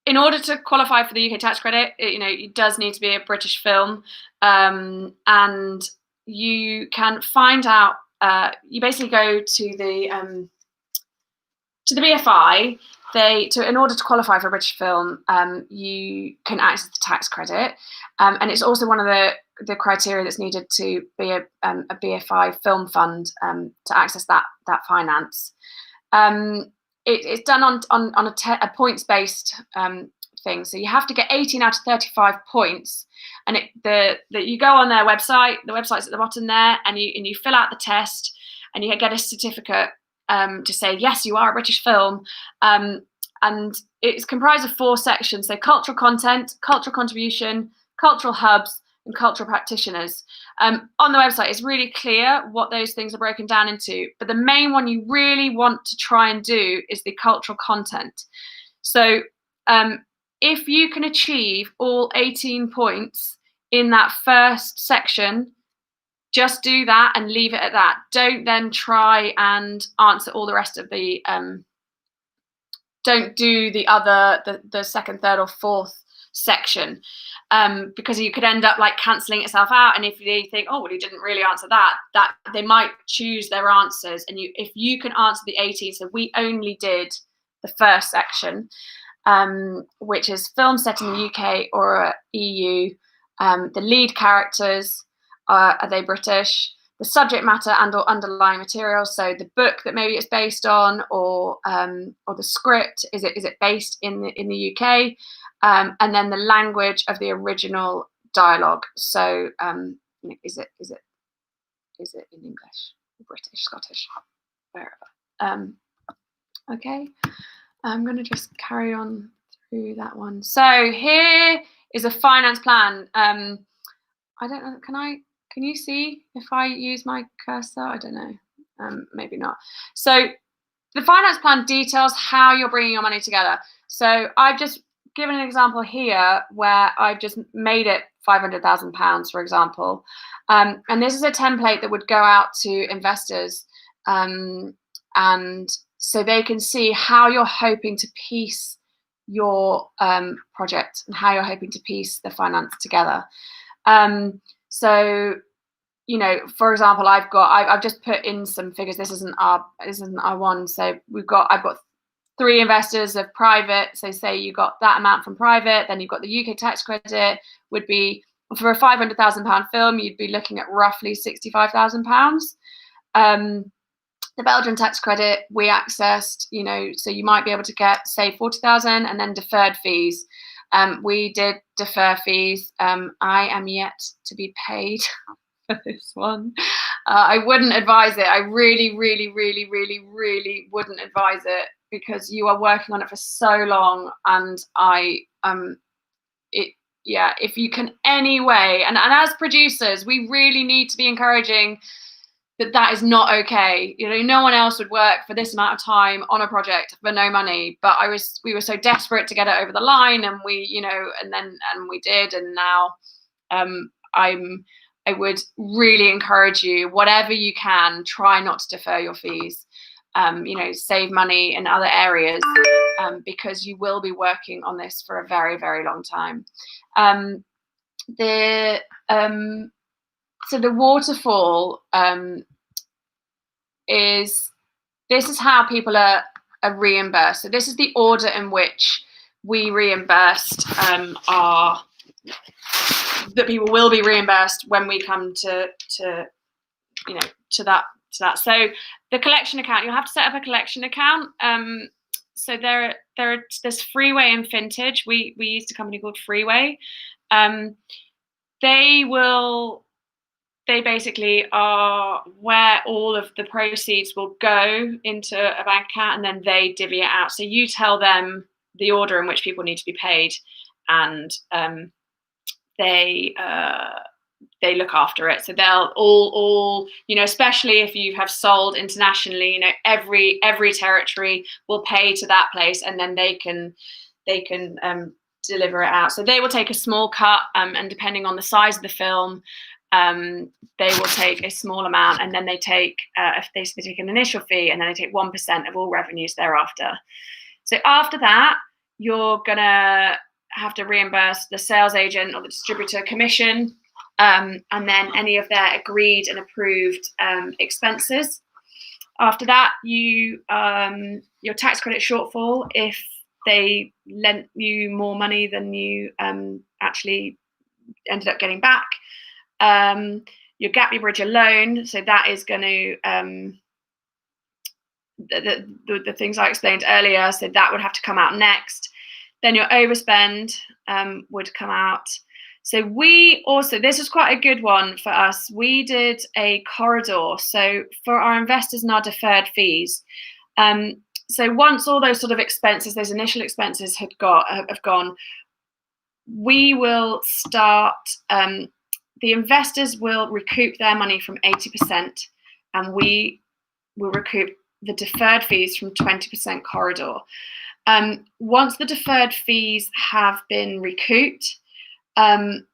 in order to qualify for the UK tax credit, it does need to be a British film, and you can find out. You basically go to the BFI. In order to qualify for a British film, you can access the tax credit, and it's also one of the criteria that's needed to be a BFI film fund to access that finance. It's done on a points-based thing. So you have to get 18 out of 35 points, and you go on their website. The website's at the bottom there, and you fill out the test, and you get a certificate to say yes, you are a British film. And it's comprised of 4 sections: so cultural content, cultural contribution, cultural hubs, and cultural practitioners. On the website, it's really clear what those things are broken down into. But the main one you really want to try and do is the cultural content. So If you can achieve all 18 points in that first section, just do that and leave it at that. Don't then try and answer all the rest of the, don't do the second, third or fourth section, because you could end up like cancelling itself out. And if they think, oh, well, you didn't really answer that they might choose their answers. And if you can answer the 18, so we only did the first section, which is film set in the UK or EU, the lead characters, are they British, the subject matter and or underlying material, so the book that maybe it's based on, or the script, is it based in the UK, and then the language of the original dialogue, so is it in English, British, Scottish, wherever. Okay, I'm going to just carry on through that one. So here is a finance plan. I don't know, can you see if I use my cursor? I don't know, maybe not. So the finance plan details how you're bringing your money together. So I've just given an example here where I've just made it £500,000, for example. And this is a template that would go out to investors. And so they can see how you're hoping to piece your project and how you're hoping to piece the finance together. So, you know, for example, I've just put in some figures. This isn't our one. So I've got 3 investors of private. So say you got that amount from private, then you've got the UK tax credit would be, for a £500,000 film, you'd be looking at roughly £65,000. The Belgian tax credit we accessed, you know, so you might be able to get, say, 40,000, and then deferred fees. We did defer fees. I am yet to be paid for this one. I wouldn't advise it. I really, really, really, really, really wouldn't advise it, because you are working on it for so long, and if you can anyway, and as producers, we really need to be encouraging that is not okay. You know, no one else would work for this amount of time on a project for no money, but we were so desperate to get it over the line, and we, you know, and we did, and now I would really encourage you, whatever you can, try not to defer your fees. You know, save money in other areas, because you will be working on this for a very, very long time. So the waterfall is how people are reimbursed. So this is the order in which we reimbursed that people will be reimbursed when we come to that. So the collection account, you'll have to set up a collection account. So there's Freeway and Vintage. We used a company called Freeway. They basically are where all of the proceeds will go into a bank account, and then they divvy it out. So you tell them the order in which people need to be paid, and they look after it. So they'll all, you know, especially if you have sold internationally, you know, every territory will pay to that place, and then they can deliver it out. So they will take a small cut, and depending on the size of the film, they will take a small amount, and then they take they take an initial fee, and then they take 1% of all revenues thereafter. So after that, you're gonna have to reimburse the sales agent or the distributor commission, and then any of their agreed and approved expenses. After that, your tax credit shortfall, if they lent you more money than you actually ended up getting back. Your gap year bridge loan, so that is going to the things I explained earlier, so that would have to come out next. Then your overspend would come out. So we also, this was quite a good one for us, we did a corridor, so for our investors and our deferred fees. So once all those sort of expenses, those initial expenses have gone, we will start, the investors will recoup their money from 80%, and we will recoup the deferred fees from 20% corridor. Once the deferred fees have been recouped, then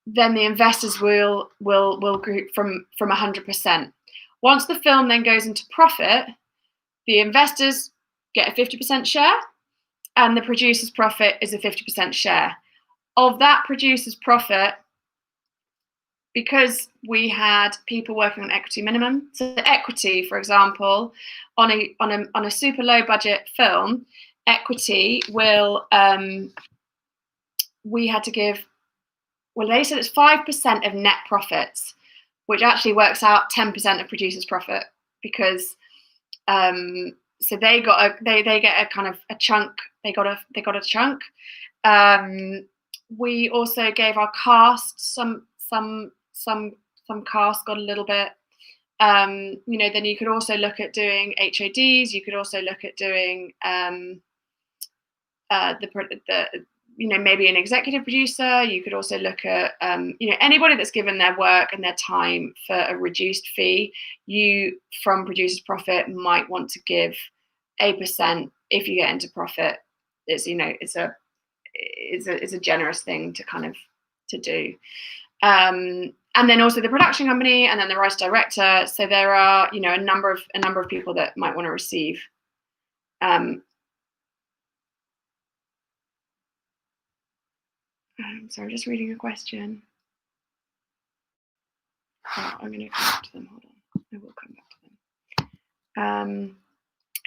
the investors will group from 100%. Once the film then goes into profit, the investors get a 50% share, and the producer's profit is a 50% share. Of that producer's profit, because we had people working on equity minimum, so the equity, for example, on a super low budget film, equity will we had to give. Well, they said it's 5% of net profits, which actually works out 10% of producers' profit, because so they got they get a kind of a chunk. They got a chunk. We also gave our cast some cast got a little bit. Then you could also look at doing HODs. You could also look at doing maybe an executive producer. You could also look at anybody that's given their work and their time for a reduced fee. You, from producer's profit, might want to give 8% if you get into profit. It's a generous thing to kind of to do. And then also the production company, and then the writer director. So there are a number of people that might want to receive. So I'm just reading a question. Oh, I'm going to come back to them. Hold on. I will come back to them.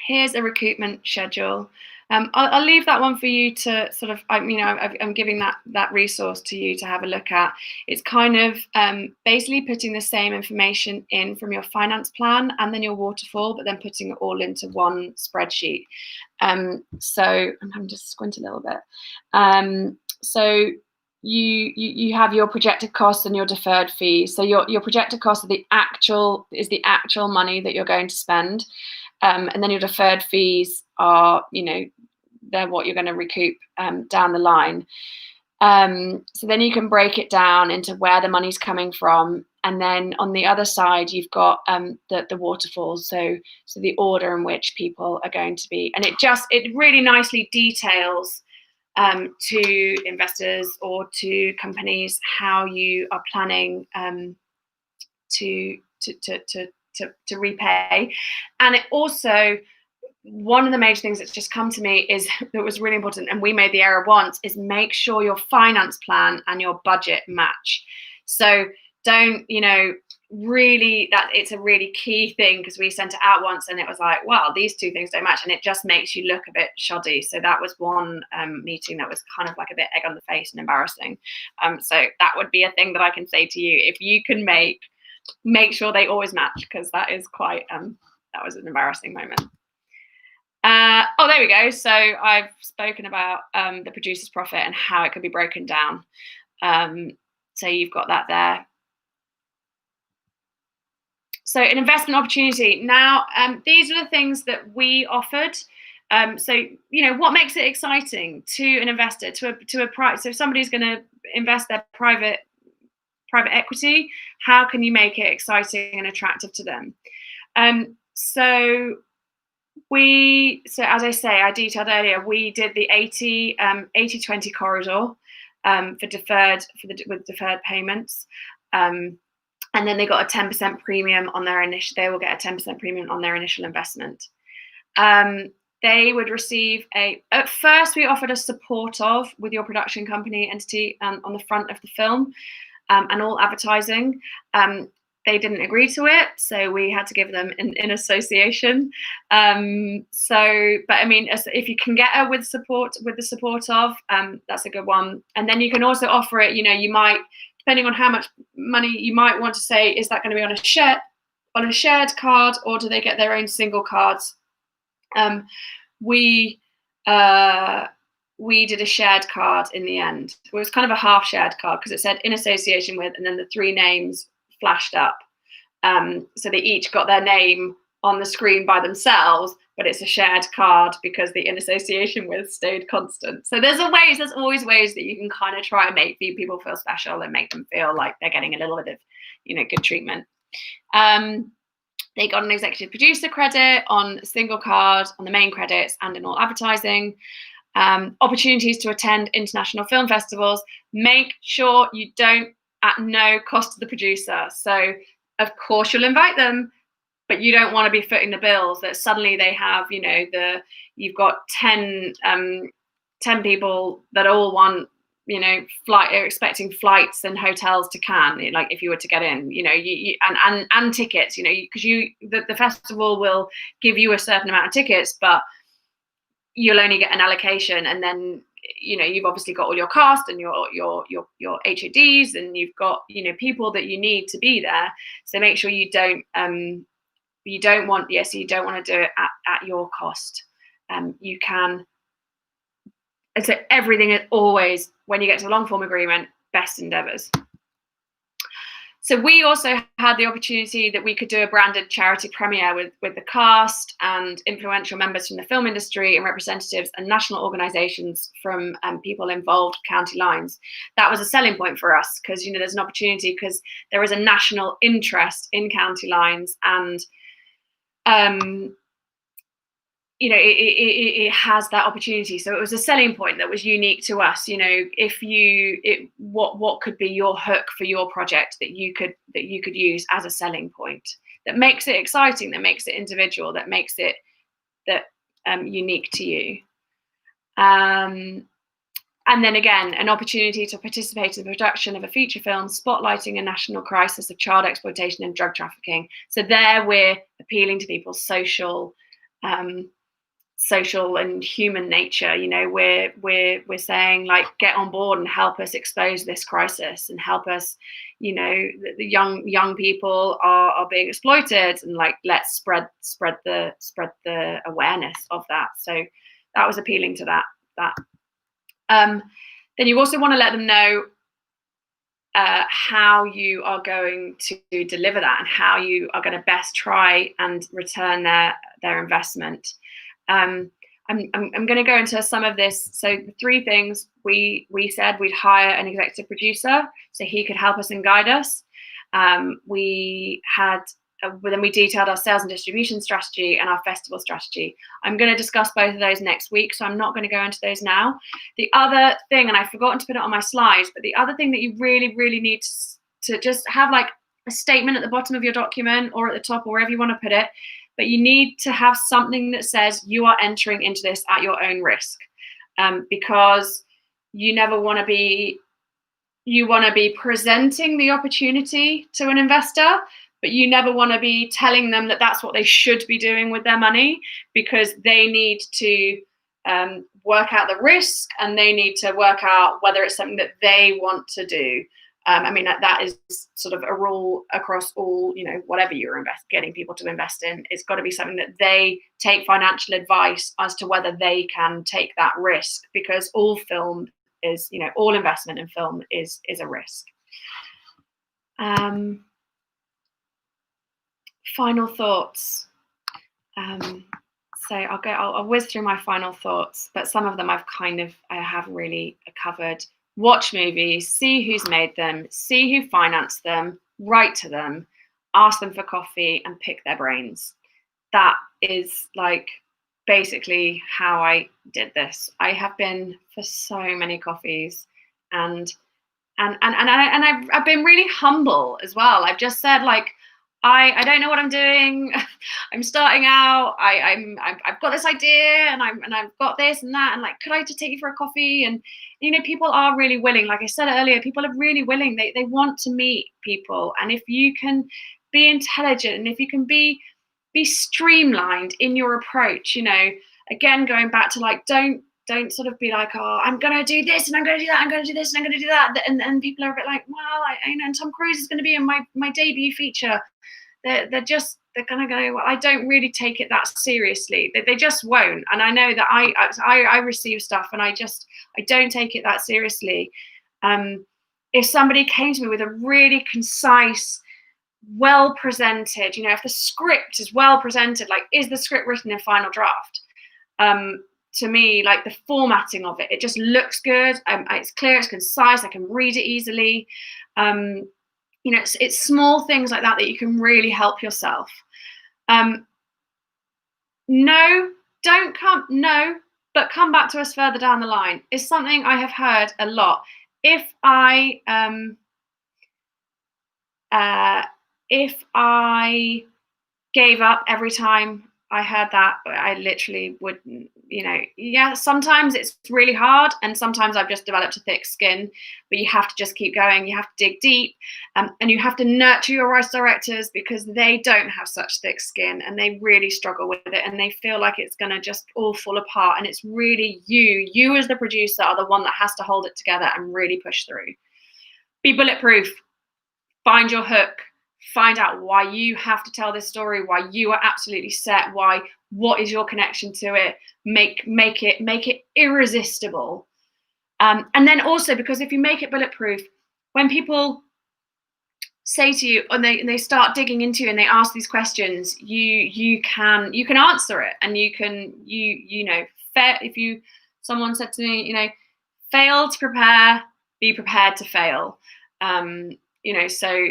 Here's a recoupment schedule. I'll leave that one for you to sort of, I'm giving that resource to you to have a look at. It's kind of basically putting the same information in from your finance plan and then your waterfall, but then putting it all into one spreadsheet. So I'm having to squint a little bit. So you have your projected costs and your deferred fees. So your projected costs are the actual money that you're going to spend, and then your deferred fees are they're what you're going to recoup down the line. So then you can break it down into where the money's coming from, and then on the other side you've got the waterfalls. So the order in which people are going to be, and it really nicely details to investors or to companies how you are planning to repay. And it also, one of the major things that's just come to me is that was really important, and we made the error once, is make sure your finance plan and your budget match. So don't, really, that it's a really key thing, because we sent it out once and it was like, wow, these two things don't match, and it just makes you look a bit shoddy. So that was one meeting that was kind of like a bit egg on the face and embarrassing. So that would be a thing that I can say to you, if you can make sure they always match, because that is quite that was an embarrassing moment. Oh, there we go. So I've spoken about the producer's profit and how it could be broken down. So you've got that there. So an investment opportunity. Now, these are the things that we offered. So, what makes it exciting to an investor, to a price? So if somebody's going to invest their private equity, how can you make it exciting and attractive to them? So as I say, I detailed earlier, we did the 80-20 corridor with deferred payments. And then they got a 10% premium on their initial. They will get a 10% premium on their initial investment. They would receive at first we offered a support of with your production company entity on the front of the film and all advertising. They didn't agree to it, so we had to give them in association. But I mean, if you can get her with the support of, that's a good one. And then you can also offer it. You might, depending on how much money you might want to say, is that going to be on a shared card, or do they get their own single cards? We did a shared card in the end. It was kind of a half shared card because it said in association with, and then the three names flashed up. So they each got their name on the screen by themselves, but it's a shared card because the in association with stayed constant. So there's always ways that you can kind of try and make people feel special and make them feel like they're getting a little bit of, good treatment. They got an executive producer credit on a single card, on the main credits, and in all advertising. Opportunities to attend international film festivals. Make sure you don't at no cost to the producer. So of course you'll invite them, but you don't want to be footing the bills that suddenly they have, you know, you've got 10 people that all want, you know, are expecting flights and hotels to Cannes, like if you were to get in, you know, and tickets, you know, because the festival will give you a certain amount of tickets, but you'll only get an allocation, and then, you know, you've obviously got all your cast and your HODs, and you've got, you know, people that you need to be there. So make sure you don't want to do it at your cost. You can. And so everything is always, when you get to a long form agreement, best endeavors. So we also had the opportunity that we could do a branded charity premiere with the cast and influential members from the film industry and representatives and national organizations from people involved county lines. That was a selling point for us because, you know, there's an opportunity because there is a national interest in county lines, and you know, it has that opportunity. So it was a selling point that was unique to us. You know, what could be your hook for your project that you could use as a selling point that makes it exciting, that makes it individual, that makes it unique to you. And then again, an opportunity to participate in the production of a feature film spotlighting a national crisis of child exploitation and drug trafficking. So there we're appealing to people's social and human nature. You know, we're saying, like, get on board and help us expose this crisis and help us, you know, the young people are being exploited, and like, let's spread the awareness of that. So that was appealing to that. Then you also want to let them know how you are going to deliver that and how you are going to best try and return their investment. I'm going to go into some of this. So the three things we said: we'd hire an executive producer so he could help us and guide us. Then we detailed our sales and distribution strategy and our festival strategy. I'm going to discuss both of those next week, so I'm not going to go into those now. The other thing, and I've forgotten to put it on my slides, but the other thing that you really, really need to just have, like, a statement at the bottom of your document or at the top or wherever you want to put it, but you need to have something that says you are entering into this at your own risk, because you want to be presenting the opportunity to an investor, but you never want to be telling them that that's what they should be doing with their money, because they need to work out the risk and they need to work out whether it's something that they want to do. I mean, that is sort of a rule across all, you know, whatever you're getting people to invest in. It's got to be something that they take financial advice as to whether they can take that risk, because all film is, you know, all investment in film is a risk. Final thoughts. So I'll whiz through my final thoughts, but some of them I have really covered. Watch movies, see who's made them, see who financed them, write to them, ask them for coffee, and pick their brains. That is, like, basically how I did this. I have been for so many coffees, and I've been really humble as well. I've just said, like, I don't know what I'm doing. I'm starting out. I've got this idea, and I've got this and that, and, like, could I just take you for a coffee? And, you know, people are really willing. Like I said earlier, people are really willing. They want to meet people, and if you can be intelligent and if you can be streamlined in your approach, you know, again, going back to, like, don't sort of be like, oh, I'm going to do this and I'm going to do that, I'm going to do this and I'm going to do that. And people are a bit like, well, I know, and Tom Cruise is going to be in my debut feature. They're going to go, well, I don't really take it that seriously. They just won't. And I know that I receive stuff and I don't take it that seriously. If somebody came to me with a really concise, well presented, you know, if the script is well presented, like, is the script written in final draft? To me, like, the formatting of it just looks good. It's clear, it's concise, I can read it easily. You know, it's small things like that you can really help yourself. No, don't come. No, but come back to us further down the line. Is something I have heard a lot. If I gave up every time I heard that, I literally wouldn't, yeah, sometimes it's really hard and sometimes I've just developed a thick skin, but you have to just keep going. You have to dig deep, and you have to nurture your writer directors because they don't have such thick skin and they really struggle with it and they feel like it's going to just all fall apart. And it's really you as the producer are the one that has to hold it together and really push through. Be bulletproof. Find your hook. Find out why you have to tell this story, why you are absolutely set, what is your connection to it. Make it irresistible. And then also, because if you make it bulletproof, when people say to you and they start digging into you and they ask these questions, you can answer it, and you can if someone said to me, fail to prepare, be prepared to fail. So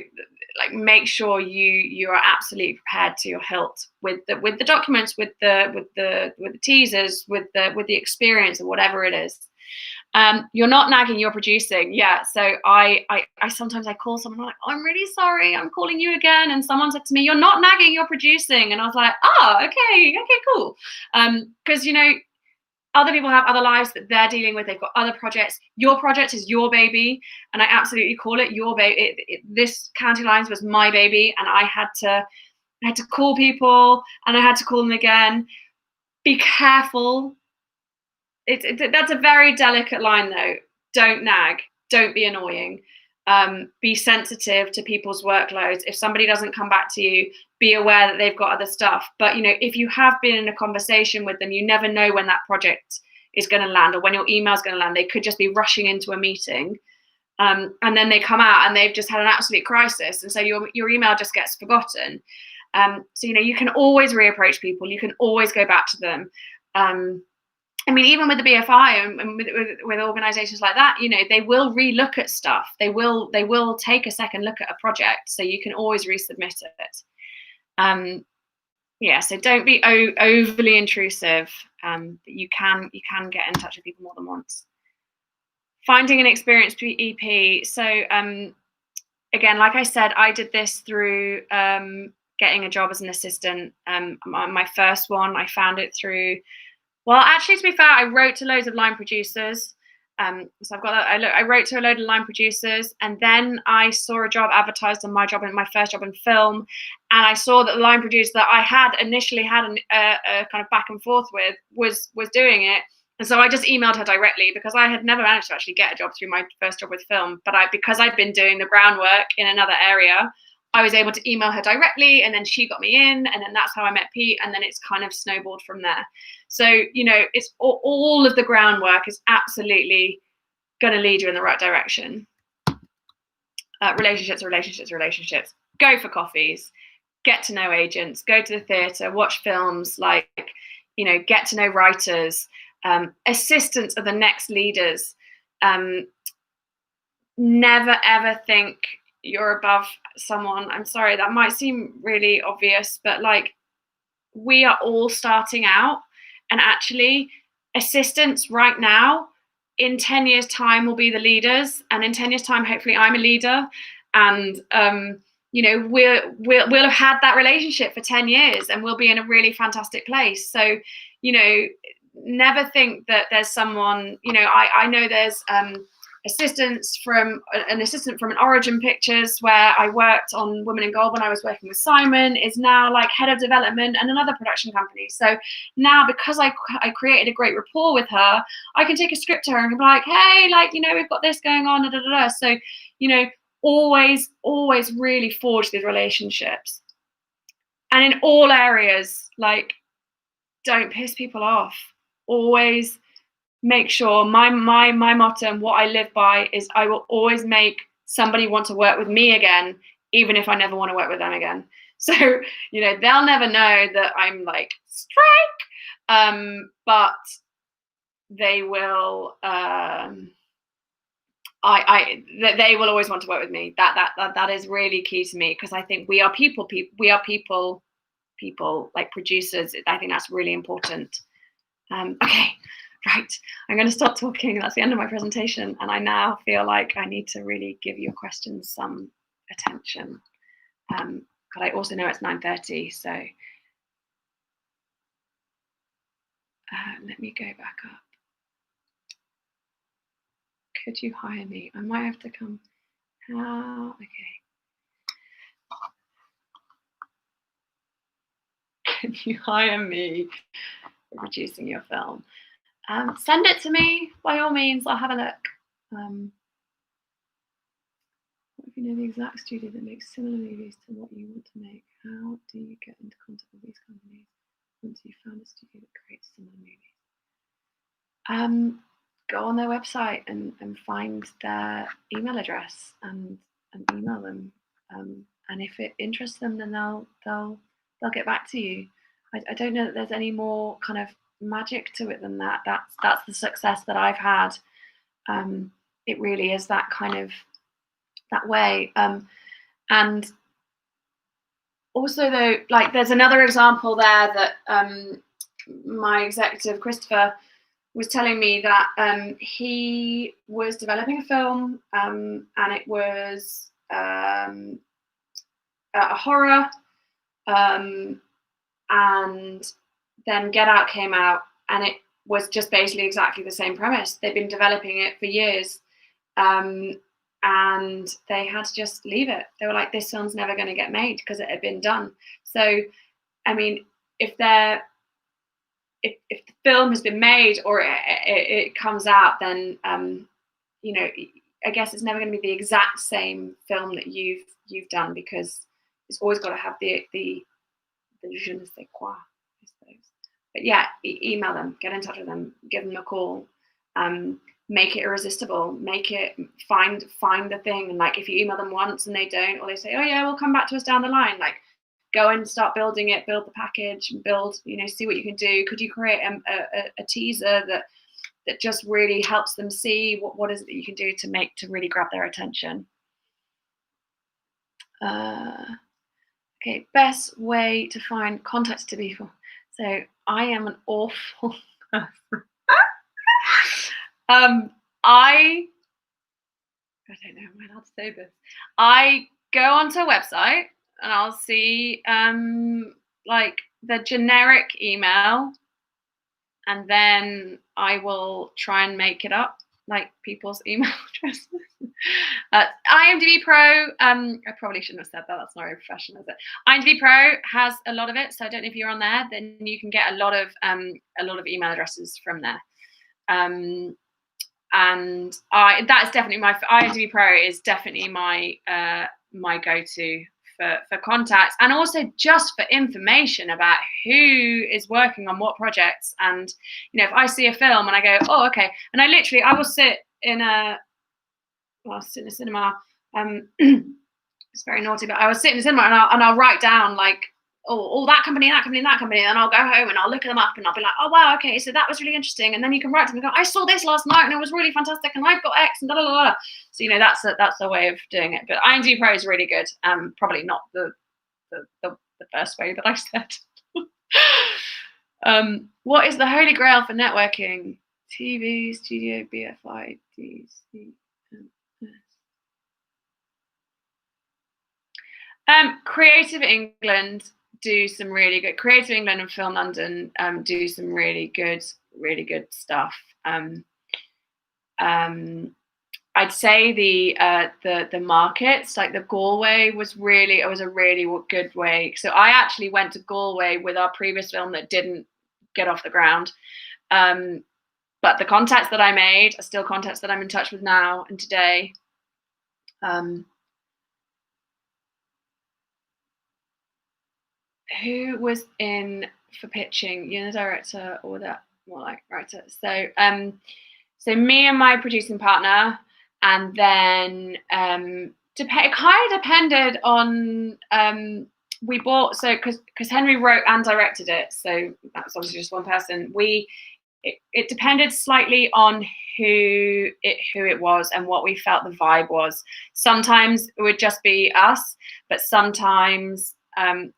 like make sure you are absolutely prepared to your hilt with the documents, with the teasers, with the experience, or whatever it is. You're not nagging, you're producing. Yeah. So I sometimes I call someone, I'm like, oh, I'm really sorry, I'm calling you again. And someone said to me, you're not nagging, you're producing. And I was like, oh, okay, cool. Because other people have other lives that they're dealing with. They've got other projects. Your project is your baby, and I absolutely call it your baby. This County Lines was my baby, and I had to call people, and I had to call them again. Be careful. That's a very delicate line, though. Don't nag. Don't be annoying. Be sensitive to people's workloads. If somebody doesn't come back to you, be aware that they've got other stuff. But if you have been in a conversation with them, you never know when that project is going to land or when your email is going to land. They could just be rushing into a meeting, and then they come out and they've just had an absolute crisis, and so your email just gets forgotten. So you can always reapproach people. You can always go back to them. Even with the BFI and with organizations like that, they will relook at stuff. They will take a second look at a project, so you can always resubmit it. So don't be overly intrusive. You can get in touch with people more than once. Finding an experienced EP. So again, like I said, I did this through getting a job as an assistant. My first one, I found it through. Well, actually, to be fair, I wrote to loads of line producers. So I've got that. I wrote to a load of line producers, and then I saw a job advertised on my first job in film, and I saw that the line producer that I had initially had a kind of back and forth with was doing it, and so I just emailed her directly because I had never managed to actually get a job through my first job with film, but because I'd been doing the groundwork in another area, I was able to email her directly, and then she got me in, and then that's how I met Pete, and then it's kind of snowballed from there. So, it's all of the groundwork is absolutely going to lead you in the right direction. Relationships. Go for coffees, get to know agents, go to the theatre, watch films, get to know writers. Assistants are the next leaders. Never, ever think you're above someone. I'm sorry, that might seem really obvious, but we are all starting out, and actually assistants right now in 10 years time will be the leaders, and in 10 years time hopefully I'm a leader, and we'll have had that relationship for 10 years and we'll be in a really fantastic place. So never think that there's someone, I know there's an assistant from an Origin Pictures where I worked on Women in Gold when I was working with Simon, is now head of development in another production company. So now, because I created a great rapport with her, I can take a script to her and be like, hey, we've got this going on, da, da, da. So always really forge these relationships, and in all areas, don't piss people off. Always make sure, my motto and what I live by is I will always make somebody want to work with me again, even if I never want to work with them again. So, they'll never know that I'm strike, but they will, they will always want to work with me. That is really key to me, because I think we are people. people, like producers. I think that's really important. Okay, right. I'm going to stop talking. That's the end of my presentation. And I now feel like I need to really give your questions some attention. But I also know it's 9:30, so let me go back up. Could you hire me? I might have to come. Okay. Can you hire me for producing your film? Send it to me, by all means. I'll have a look. What if you know the exact studio that makes similar movies to what you want to make? How do you get into contact with these companies once you've found a studio that creates similar movies? Go on their website and find their email address and email them. And if it interests them, then they'll get back to you. I don't know that there's any more kind of magic to it than that. That's the success that I've had. It really is that kind of that way. And also, though, like there's another example there that my executive Christopher was telling me that he was developing a film and it was a horror, and then Get Out came out, and it was just basically exactly the same premise. They'd been developing it for years, and they had to just leave it. They were like, this film's never going to get made because it had been done. So, I mean, if the film has been made or it comes out, then you know, I guess it's never going to be the exact same film that you've done, because it's always got to have the je ne sais quoi, I suppose. But yeah, email them, get in touch with them, give them a call, make it irresistible, make it find the thing. And like, if you email them once and they don't, or they say, oh yeah, we'll come back to us down the line, like, go and start building it, build the package, build, you know, see what you can do. Could you create a teaser that just really helps them see what is it that you can do to really grab their attention? Okay, best way to find contacts to people. So I am an awful person. I don't know, am I allowed to say this? I go onto a website and I'll see like the generic email, and then I will try and make it up, like people's email addresses. IMDb Pro, I probably shouldn't have said that, that's not very professional, is it? IMDb Pro has a lot of it, so I don't know if you're on there, then you can get a lot of email addresses from there. And that's definitely my IMDb Pro is definitely my my go-to for contacts, and also just for information about who is working on what projects. And you know, if I see a film and I go, oh okay, and I will sit in a cinema. It's very naughty, but I was sitting in the cinema and I'll write down like, oh, that company, and I'll go home and I'll look them up and I'll be like, oh wow, okay, so that was really interesting. And then you can write to them and go, I saw this last night and it was really fantastic, and I've got X and da da da da. So you know, that's a way of doing it. But IMDb Pro is really good. Probably not the first way that I said. What is the holy grail for networking? TV, studio, BFI, DC. Creative England do some really good. Creative England and Film London do some really good stuff. I'd say the markets, like the Galway was a really good way. So I actually went to Galway with our previous film that didn't get off the ground. But the contacts that I made are still contacts that I'm in touch with now and today. Who was in for pitching? You're the director or the more like writer. So so me and my producing partner, and then it kind of depended on we bought, so because Henry wrote and directed it, so that was obviously just one person. It depended slightly on who it was and what we felt the vibe was. Sometimes it would just be us, but sometimes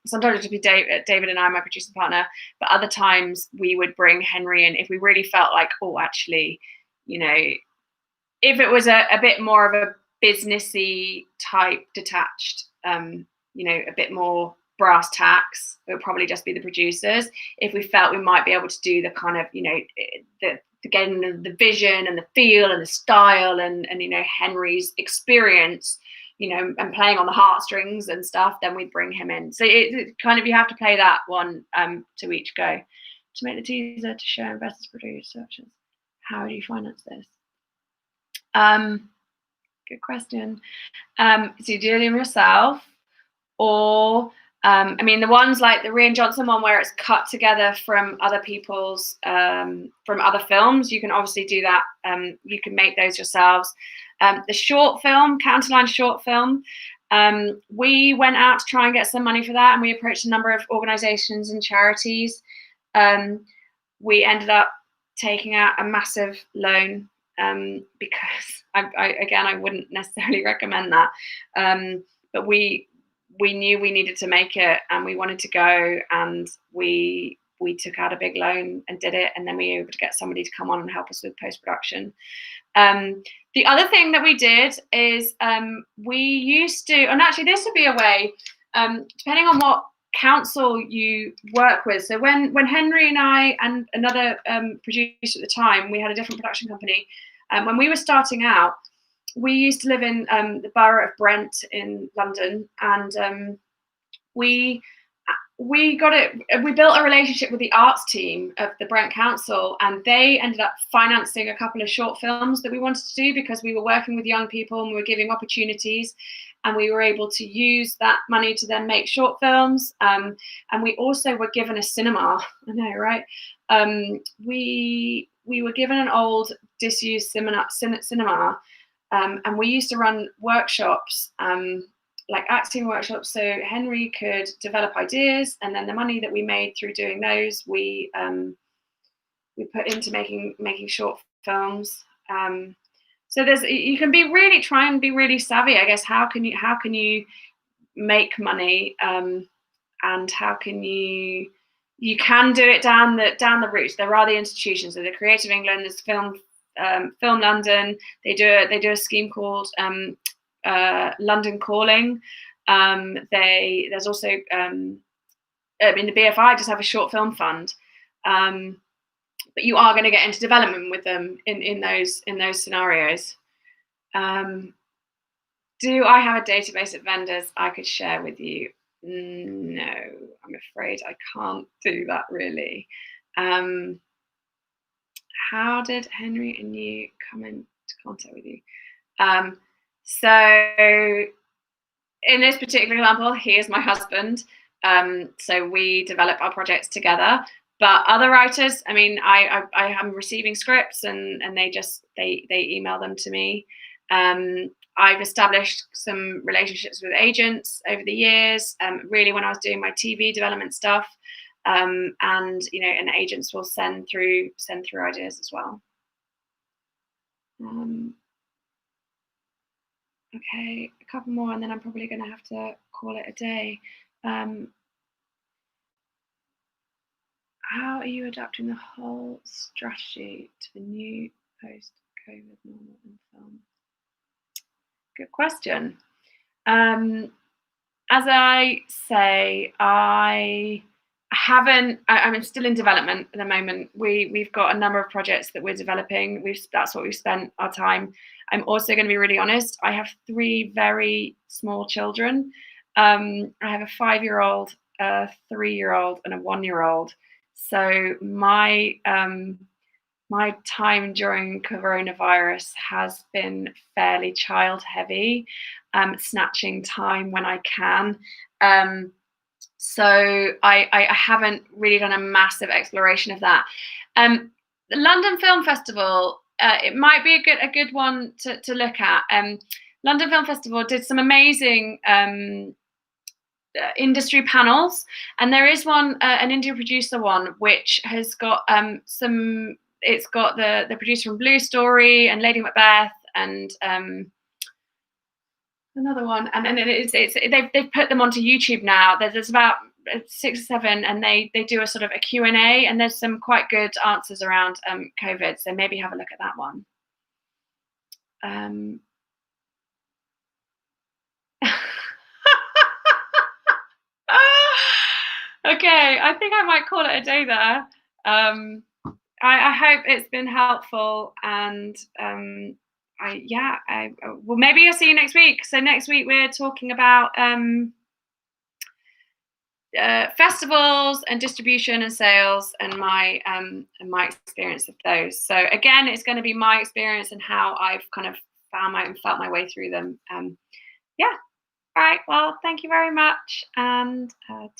Sometimes it would be David and I, my producing partner, but other times we would bring Henry in if we really felt like, oh, actually, you know, if it was a bit more of a businessy type detached, you know, a bit more brass tacks, it would probably just be the producers. If we felt we might be able to do the kind of, you know, the getting the vision and the feel and the style and you know, Henry's experience, you know, and playing on the heartstrings and stuff, then we'd bring him in. So it kind of, you have to play that one to each go. To make the teaser to show investors, producers, options. How do you finance this? Good question. So you do them yourself, or I mean, the ones like the Rian Johnson one where it's cut together from other people's, from other films, you can obviously do that. You can make those yourselves. The short film, Counterline short film, we went out to try and get some money for that, and we approached a number of organizations and charities. We ended up taking out a massive loan because I wouldn't necessarily recommend that. But we knew we needed to make it, and we wanted to go, and we took out a big loan and did it, and then we were able to get somebody to come on and help us with post-production. The other thing that we did is we used to, and actually this would be a way, depending on what council you work with. So when Henry and I and another producer at the time, we had a different production company. When we were starting out, we used to live in the borough of Brent in London, and we built a relationship with the arts team of the Brent Council, and they ended up financing a couple of short films that we wanted to do because we were working with young people and we were giving opportunities, and we were able to use that money to then make short films. And we also were given a cinema. I know, right? We were given an old disused cinema, and we used to run workshops, like acting workshops, so Henry could develop ideas, and then the money that we made through doing those, we put into making short films. So you can try and be really savvy, I guess. How can you make money, and how can you can do it down the route. There are the institutions, so the Creative England, there's Film London. They do a scheme called London Calling. There's also the BFI just have a short film fund, but you are going to get into development with them in those scenarios. Do I have a database of vendors I could share with you? No, I'm afraid I can't do that really. How did Henry and you come into contact with you? So in this particular example, he is my husband. So we develop our projects together. But other writers, I mean, I am receiving scripts, and they email them to me. I've established some relationships with agents over the years, really when I was doing my TV development stuff. And you know, and agents will send through ideas as well. Okay, a couple more, and then I'm probably going to have to call it a day. How are you adapting the whole strategy to the new post-COVID normal in film? Good question. As I say, I'm still in development at the moment. We've got a number of projects that we're developing. That's what we've spent our time. I'm also going to be really honest. I have 3 very small children. I have a 5-year-old, a 3-year-old, and a 1-year-old. So my time during coronavirus has been fairly child heavy, snatching time when I can. So I haven't really done a massive exploration of that. The London Film Festival, it might be a good one to look at. London Film Festival did some amazing industry panels, and there is one, an Indian producer one, which has got it's got the producer from Blue Story and Lady Macbeth, and Another one, and then they've put them onto YouTube now. There's about 6 or 7, and they do a sort of a Q&A, and there's some quite good answers around COVID. So maybe have a look at that one. Okay, I think I might call it a day there. I hope it's been helpful, and well, maybe I'll see you next week. So next week we're talking about festivals and distribution and sales, and my experience of those. So again, it's going to be my experience and how I've kind of felt my way through them. Yeah. All right. Well, thank you very much, and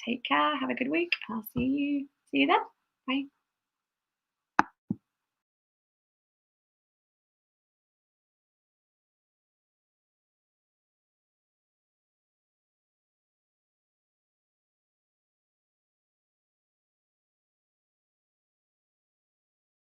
take care. Have a good week. I'll see you then. Bye.